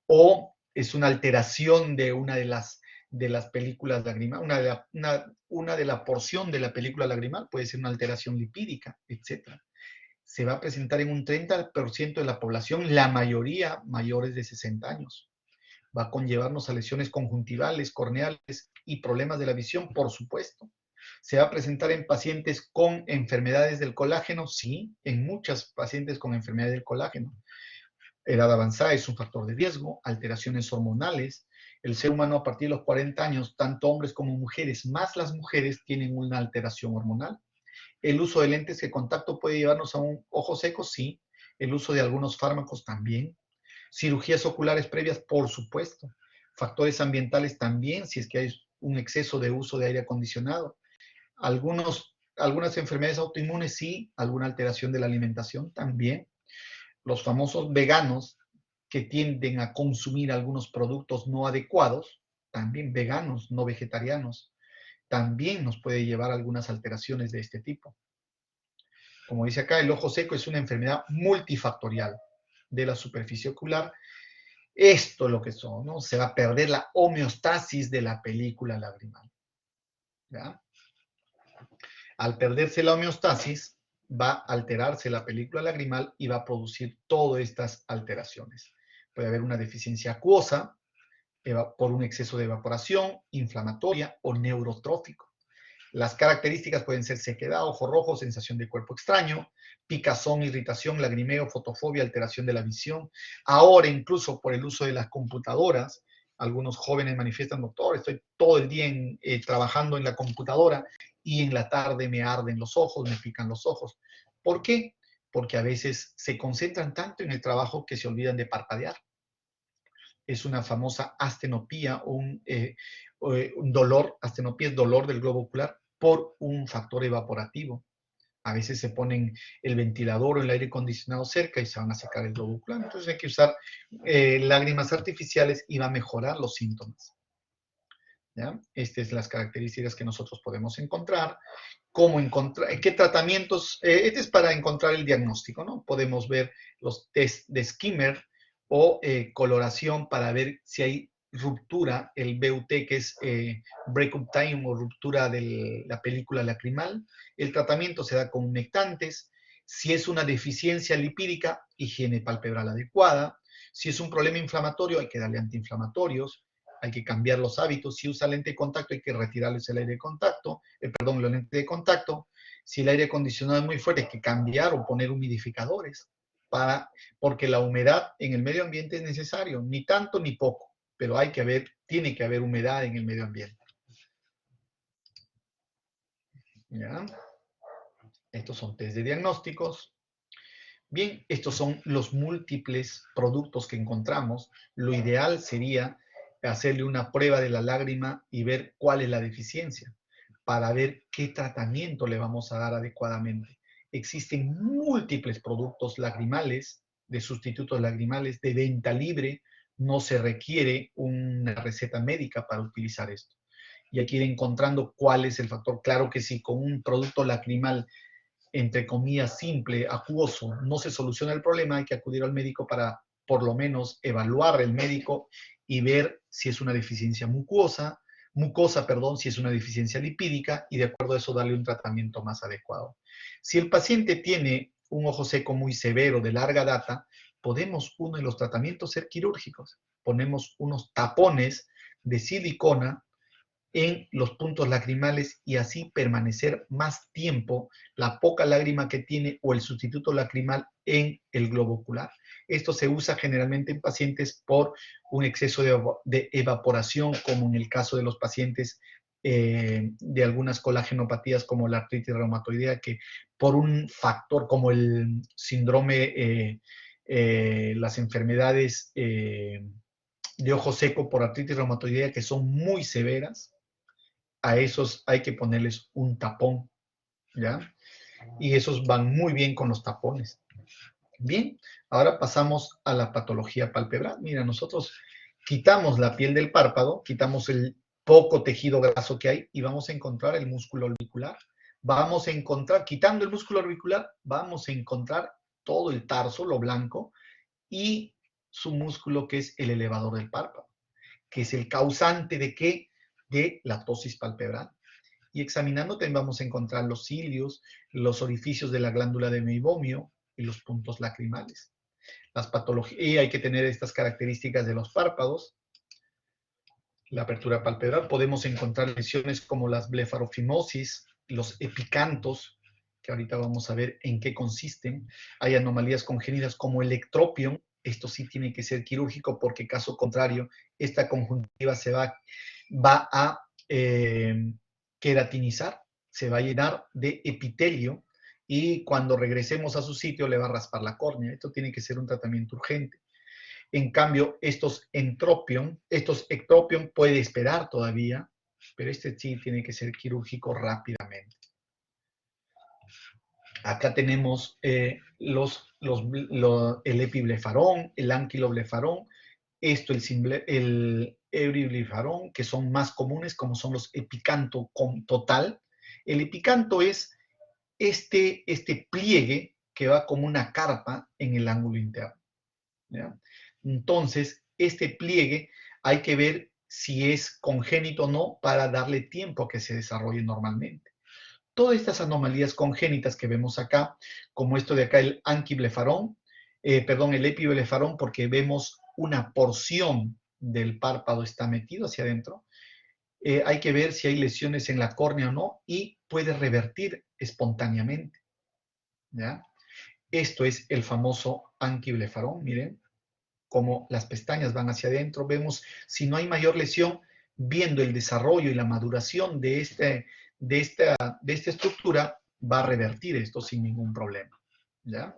o es una alteración de una de las películas lagrimales, una de la porción de la película lagrimal, puede ser una alteración lipídica, etc. Se va a presentar en un 30% de la población, la mayoría mayores de 60 años. Va a conllevarnos a lesiones conjuntivales, corneales y problemas de la visión, por supuesto. ¿Se va a presentar en pacientes con enfermedades del colágeno? Sí, en muchas pacientes con enfermedades del colágeno. Edad avanzada es un factor de riesgo, alteraciones hormonales. El ser humano a partir de los 40 años, tanto hombres como mujeres, más las mujeres, tienen una alteración hormonal. ¿El uso de lentes de contacto puede llevarnos a un ojo seco? Sí. ¿El uso de algunos fármacos? También. ¿Cirugías oculares previas? Por supuesto. ¿Factores ambientales? También, si es que hay un exceso de uso de aire acondicionado. Algunas enfermedades autoinmunes, sí. ¿Alguna alteración de la alimentación? También. Los famosos veganos que tienden a consumir algunos productos no adecuados, también veganos, no vegetarianos, también nos puede llevar a algunas alteraciones de este tipo. Como dice acá, el ojo seco es una enfermedad multifactorial de la superficie ocular. Esto es lo que son, ¿no? Se va a perder la homeostasis de la película lagrimal, ¿ya? Al perderse la homeostasis, va a alterarse la película lagrimal y va a producir todas estas alteraciones. Puede haber una deficiencia acuosa por un exceso de evaporación, inflamatoria o neurotrófico. Las características pueden ser sequedad, ojo rojo, sensación de cuerpo extraño, picazón, irritación, lagrimeo, fotofobia, alteración de la visión. Ahora, incluso por el uso de las computadoras, Algunos jóvenes manifiestan, doctor, estoy todo el día trabajando en la computadora y en la tarde me arden los ojos, me pican los ojos. ¿Por qué? Porque a veces se concentran tanto en el trabajo que se olvidan de parpadear. Es una famosa astenopía o un dolor. Astenopía es dolor del globo ocular por un factor evaporativo. A veces se ponen el ventilador o el aire acondicionado cerca y se van a sacar el globo ocular. Entonces hay que usar lágrimas artificiales y va a mejorar los síntomas. ¿Ya? Estas son las características que nosotros podemos encontrar. ¿Cómo encontrar? ¿Qué tratamientos? Este es para encontrar el diagnóstico, ¿no? Podemos ver los test de Schimmer o coloración para ver si hay ruptura, el BUT, que es breakup time o ruptura de la película lacrimal. El tratamiento se da con humectantes. Si es una deficiencia lipídica, higiene palpebral adecuada. Si es un problema inflamatorio, hay que darle antiinflamatorios. Hay que cambiar los hábitos. Si usa lente de contacto, hay que retirarles el aire de contacto, la lente de contacto. Si el aire acondicionado es muy fuerte, hay que cambiar o poner humidificadores, porque la humedad en el medio ambiente es necesario, ni tanto ni poco, pero tiene que haber humedad en el medio ambiente. ¿Ya? Estos son test de diagnósticos. Bien, estos son los múltiples productos que encontramos. Lo ideal sería hacerle una prueba de la lágrima y ver cuál es la deficiencia, para ver qué tratamiento le vamos a dar adecuadamente. Existen múltiples productos lagrimales, de sustitutos lagrimales, de venta libre. No se requiere una receta médica para utilizar esto. Y hay que ir encontrando cuál es el factor. Claro que si con un producto lacrimal, entre comillas, simple, acuoso, no se soluciona el problema, hay que acudir al médico para, por lo menos, evaluar el médico y ver si es una deficiencia mucosa, si es una deficiencia lipídica, y de acuerdo a eso darle un tratamiento más adecuado. Si el paciente tiene un ojo seco muy severo de larga data, podemos, uno de los tratamientos, ser quirúrgicos. Ponemos unos tapones de silicona en los puntos lacrimales y así permanecer más tiempo la poca lágrima que tiene o el sustituto lacrimal en el globo ocular. Esto se usa generalmente en pacientes por un exceso de evaporación, como en el caso de los pacientes de algunas colagenopatías como la artritis reumatoidea, que por un factor como el síndrome, las enfermedades de ojo seco por artritis reumatoidea, que son muy severas, a esos hay que ponerles un tapón, ¿ya? Y esos van muy bien con los tapones. Bien, ahora pasamos a la patología palpebral. Mira, nosotros quitamos la piel del párpado, quitamos el poco tejido graso que hay y vamos a encontrar el músculo orbicular. Vamos a encontrar, quitando el músculo orbicular, vamos a encontrar todo el tarso, lo blanco, y su músculo que es el elevador del párpado, que es el causante de ¿qué? De la ptosis palpebral. Y examinando también vamos a encontrar los cilios, los orificios de la glándula de meibomio y los puntos lacrimales. Las patologías, y hay que tener estas características de los párpados. La apertura palpebral, podemos encontrar lesiones como las blefarofimosis, los epicantos, que ahorita vamos a ver en qué consisten. Hay anomalías congénitas como el ectropion. Esto sí tiene que ser quirúrgico porque caso contrario, esta conjuntiva se va a queratinizar, se va a llenar de epitelio y cuando regresemos a su sitio le va a raspar la córnea. Esto tiene que ser un tratamiento urgente. En cambio, estos ectropion puede esperar todavía, pero este sí tiene que ser quirúrgico rápidamente. Acá tenemos el epiblefarón, el anquiloblefarón, el euriblefarón, que son más comunes, como son los epicanto total. El epicanto es este pliegue que va como una carpa en el ángulo interno, ¿ya? Entonces, este pliegue hay que ver si es congénito o no para darle tiempo a que se desarrolle normalmente. Todas estas anomalías congénitas que vemos acá, como esto de acá, el anquiblefarón, el epiblefarón, porque vemos una porción del párpado está metido hacia adentro, hay que ver si hay lesiones en la córnea o no y puede revertir espontáneamente, ¿ya? Esto es el famoso anquiblefarón, miren, cómo las pestañas van hacia adentro. Vemos si no hay mayor lesión, viendo el desarrollo y la maduración de esta estructura, va a revertir esto sin ningún problema. ¿Ya?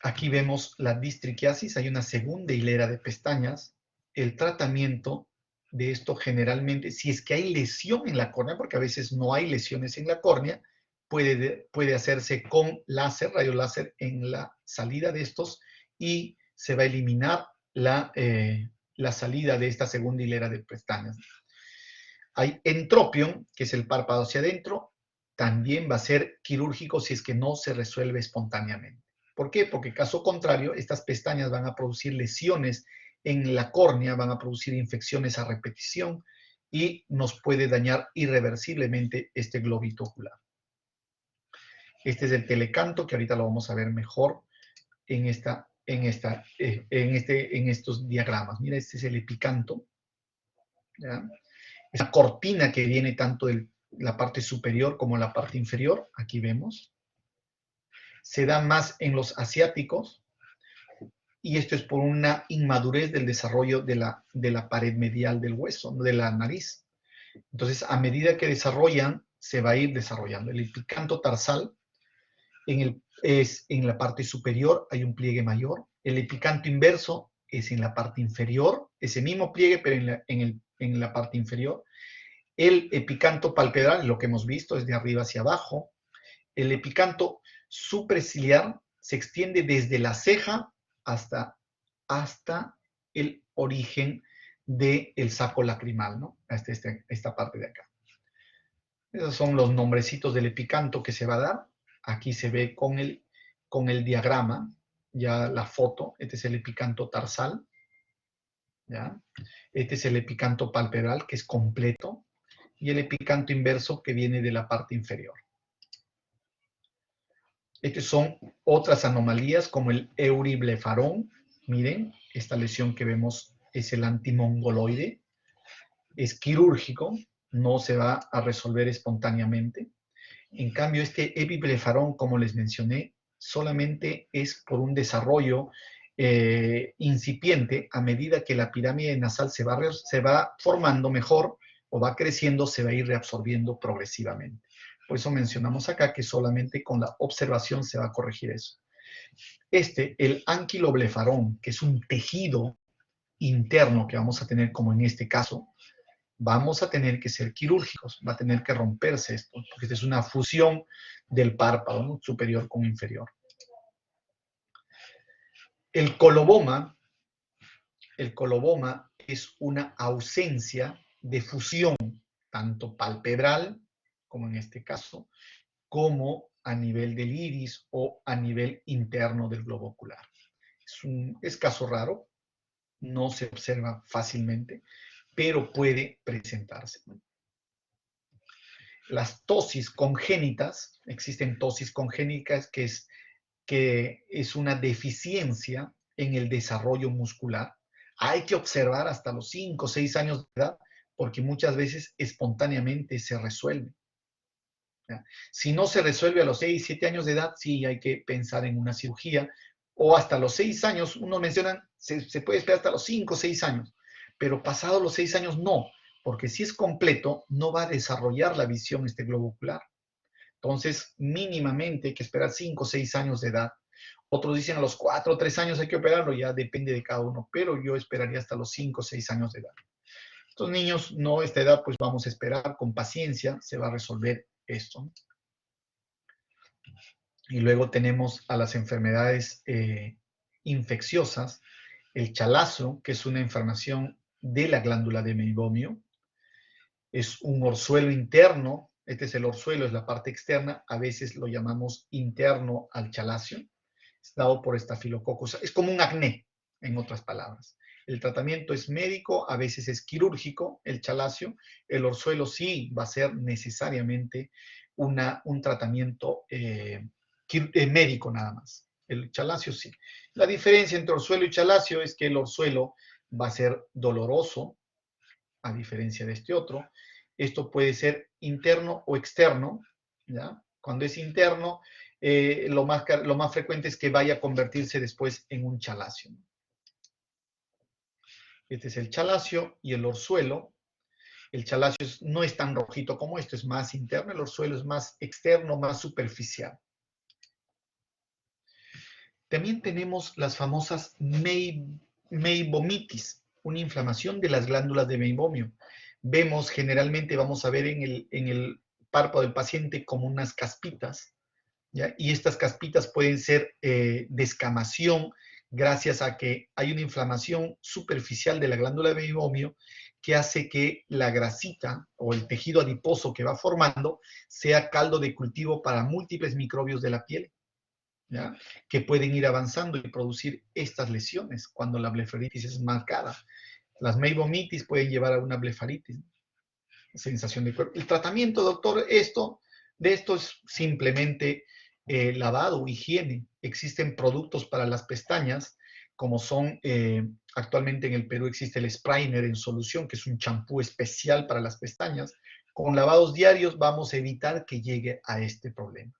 Aquí vemos la distriquiasis, hay una segunda hilera de pestañas. El tratamiento de esto generalmente, si es que hay lesión en la córnea, porque a veces no hay lesiones en la córnea, puede hacerse con láser, rayo láser en la salida de estos, y se va a eliminar la salida de esta segunda hilera de pestañas. Hay entropion, que es el párpado hacia adentro, también va a ser quirúrgico si es que no se resuelve espontáneamente. ¿Por qué? Porque caso contrario, estas pestañas van a producir lesiones en la córnea, van a producir infecciones a repetición y nos puede dañar irreversiblemente este globito ocular. Este es el telecanto, que ahorita lo vamos a ver mejor en estos diagramas. Mira, este es el epicanto. ¿Ya? Esa cortina que viene tanto de la parte superior como la parte inferior, aquí vemos. Se da más en los asiáticos, y esto es por una inmadurez del desarrollo de la pared medial del hueso, de la nariz. Entonces, a medida que desarrollan, se va a ir desarrollando. El epicanto tarsal es en la parte superior, hay un pliegue mayor. El epicanto inverso es en la parte inferior, ese mismo pliegue, pero en la parte inferior. El epicanto palpebral, lo que hemos visto, es de arriba hacia abajo. El epicanto supraciliar se extiende desde la ceja hasta el origen del saco lacrimal, ¿no? Hasta esta parte de acá. Esos son los nombrecitos del epicanto que se va a dar. Aquí se ve con el diagrama, ya la foto. Este es el epicanto tarsal. ¿Ya? Este es el epicanto palpebral, que es completo. Y el epicanto inverso, que viene de la parte inferior. Estas son otras anomalías, como el euriblefarón. Miren, esta lesión que vemos es el antimongoloide. Es quirúrgico, no se va a resolver espontáneamente. En cambio, este epiblefarón, como les mencioné, solamente es por un desarrollo incipiente. A medida que la pirámide nasal se va formando mejor o va creciendo, se va a ir reabsorbiendo progresivamente. Por eso mencionamos acá que solamente con la observación se va a corregir eso. El anquiloblefarón, que es un tejido interno que vamos a tener, como en este caso, vamos a tener que ser quirúrgicos, va a tener que romperse esto, porque esta es una fusión del párpado, ¿no? Superior con inferior. El coloboma es una ausencia de fusión, tanto palpebral, como en este caso, como a nivel del iris o a nivel interno del globo ocular. Es caso raro, no se observa fácilmente, pero puede presentarse. Las tosis congénitas, existen tosis congénitas que es una deficiencia en el desarrollo muscular. Hay que observar hasta los 5 o 6 años de edad, porque muchas veces espontáneamente se resuelve. ¿Ya? Si no se resuelve a los 6, 7 años de edad, sí hay que pensar en una cirugía, o hasta los 6 años, unos mencionan, se puede esperar hasta los 5 o 6 años, pero pasados los 6 años no, porque si es completo, no va a desarrollar la visión este globo ocular. Entonces, mínimamente hay que esperar 5 o 6 años de edad. Otros dicen a los 4 o 3 años hay que operarlo, ya depende de cada uno, pero yo esperaría hasta los 5 o 6 años de edad. Estos niños, no a esta edad, pues vamos a esperar con paciencia, se va a resolver esto. Y luego tenemos a las enfermedades infecciosas, el chalazo, que es una inflamación de la glándula de Meibomiu, es un orzuelo interno, este es el orzuelo, es la parte externa, a veces lo llamamos interno al chalacio, es dado por estafilococos, es como un acné, en otras palabras. El tratamiento es médico, a veces es quirúrgico, el chalacio, el orzuelo sí va a ser necesariamente un tratamiento médico nada más. El chalacio sí. La diferencia entre orzuelo y chalacio es que el orzuelo va a ser doloroso, a diferencia de este otro. Esto puede ser interno o externo, ¿ya? Cuando es interno, lo más frecuente es que vaya a convertirse después en un chalacio. Este es el chalacio y el orzuelo. El chalacio no es tan rojito como esto, es más interno. El orzuelo es más externo, más superficial. También tenemos las famosas meibomitis, una inflamación de las glándulas de meibomio. Vemos generalmente, vamos a ver en el párpado del paciente como unas caspitas, ¿ya? Y estas caspitas pueden ser descamación gracias a que hay una inflamación superficial de la glándula de meibomio que hace que la grasita o el tejido adiposo que va formando sea caldo de cultivo para múltiples microbios de la piel, ¿ya? Que pueden ir avanzando y producir estas lesiones cuando la blefaritis es marcada. Las meibomitis pueden llevar a una blefaritis, sensación de cuerpo. El tratamiento, doctor, de esto es simplemente lavado, higiene. Existen productos para las pestañas, como son, actualmente en el Perú existe el Sprainer en solución, que es un champú especial para las pestañas. Con lavados diarios vamos a evitar que llegue a este problema.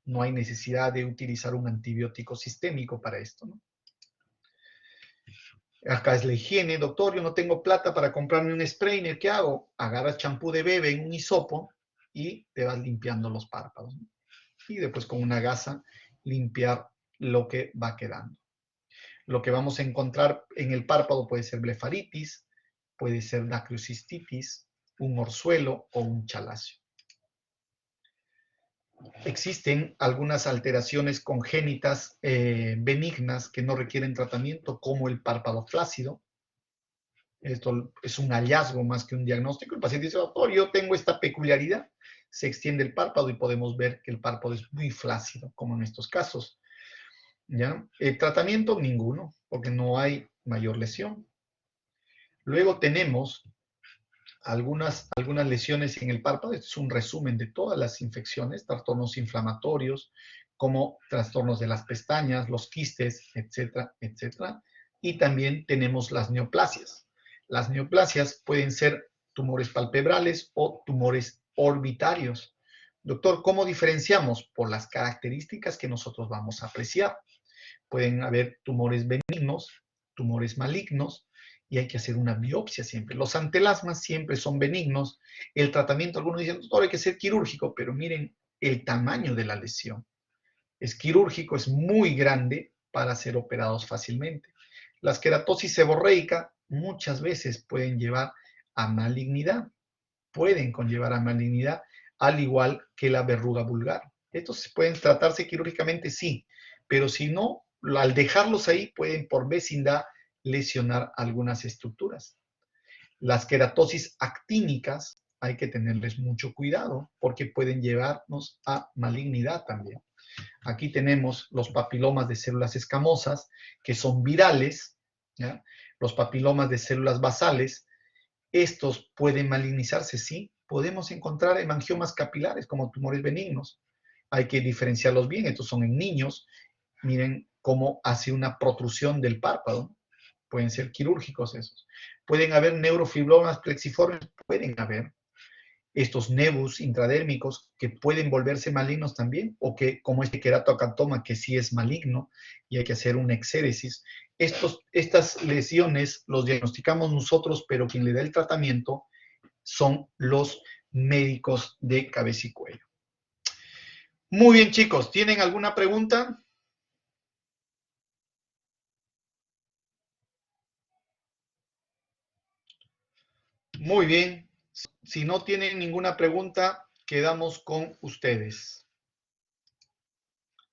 No hay necesidad de utilizar un antibiótico sistémico para esto, ¿no? Acá es la higiene. Doctor, yo no tengo plata para comprarme un sprainer. ¿Qué hago? Agarras champú de bebé en un hisopo y te vas limpiando los párpados, ¿no? Y después con una gasa limpiar lo que va quedando. Lo que vamos a encontrar en el párpado puede ser blefaritis, puede ser dacrocistitis, un orzuelo o un chalacio. Existen algunas alteraciones congénitas benignas que no requieren tratamiento, como el párpado flácido. Esto es un hallazgo más que un diagnóstico. El paciente dice, doctor, yo tengo esta peculiaridad. Se extiende el párpado y podemos ver que el párpado es muy flácido, como en estos casos, ¿ya? El tratamiento, ninguno, porque no hay mayor lesión. Luego tenemos algunas lesiones en el párpado. Este es un resumen de todas las infecciones, trastornos inflamatorios, como trastornos de las pestañas, los quistes, etcétera, etcétera. Y también tenemos las neoplasias. Las neoplasias pueden ser tumores palpebrales o tumores orbitarios. Doctor, ¿cómo diferenciamos? Por las características que nosotros vamos a apreciar. Pueden haber tumores benignos, tumores malignos, y hay que hacer una biopsia siempre. Los antelasmas siempre son benignos. El tratamiento, algunos dicen, doctor, hay que ser quirúrgico, pero miren el tamaño de la lesión. Es quirúrgico, es muy grande para ser operados fácilmente. La esqueratosis seborreica muchas veces pueden llevar a malignidad, pueden conllevar a malignidad, al igual que la verruga vulgar. Estos pueden tratarse quirúrgicamente, sí, pero si no, al dejarlos ahí pueden por vecindad lesionar algunas estructuras. Las queratosis actínicas hay que tenerles mucho cuidado porque pueden llevarnos a malignidad también. Aquí tenemos los papilomas de células escamosas que son virales, ¿ya? Los papilomas de células basales, estos pueden malignizarse, sí. Podemos encontrar hemangiomas capilares como tumores benignos. Hay que diferenciarlos bien. Estos son en niños. Miren cómo hace una protrusión del párpado. Pueden ser quirúrgicos esos. Pueden haber neurofibromas plexiformes, pueden haber estos nevus intradérmicos que pueden volverse malignos también, o que, como este queratoacantoma, que sí es maligno y hay que hacer una exéresis. Estas lesiones los diagnosticamos nosotros, pero quien le da el tratamiento son los médicos de cabeza y cuello. Muy bien, chicos, ¿tienen alguna pregunta? Muy bien. Si no tienen ninguna pregunta, quedamos con ustedes.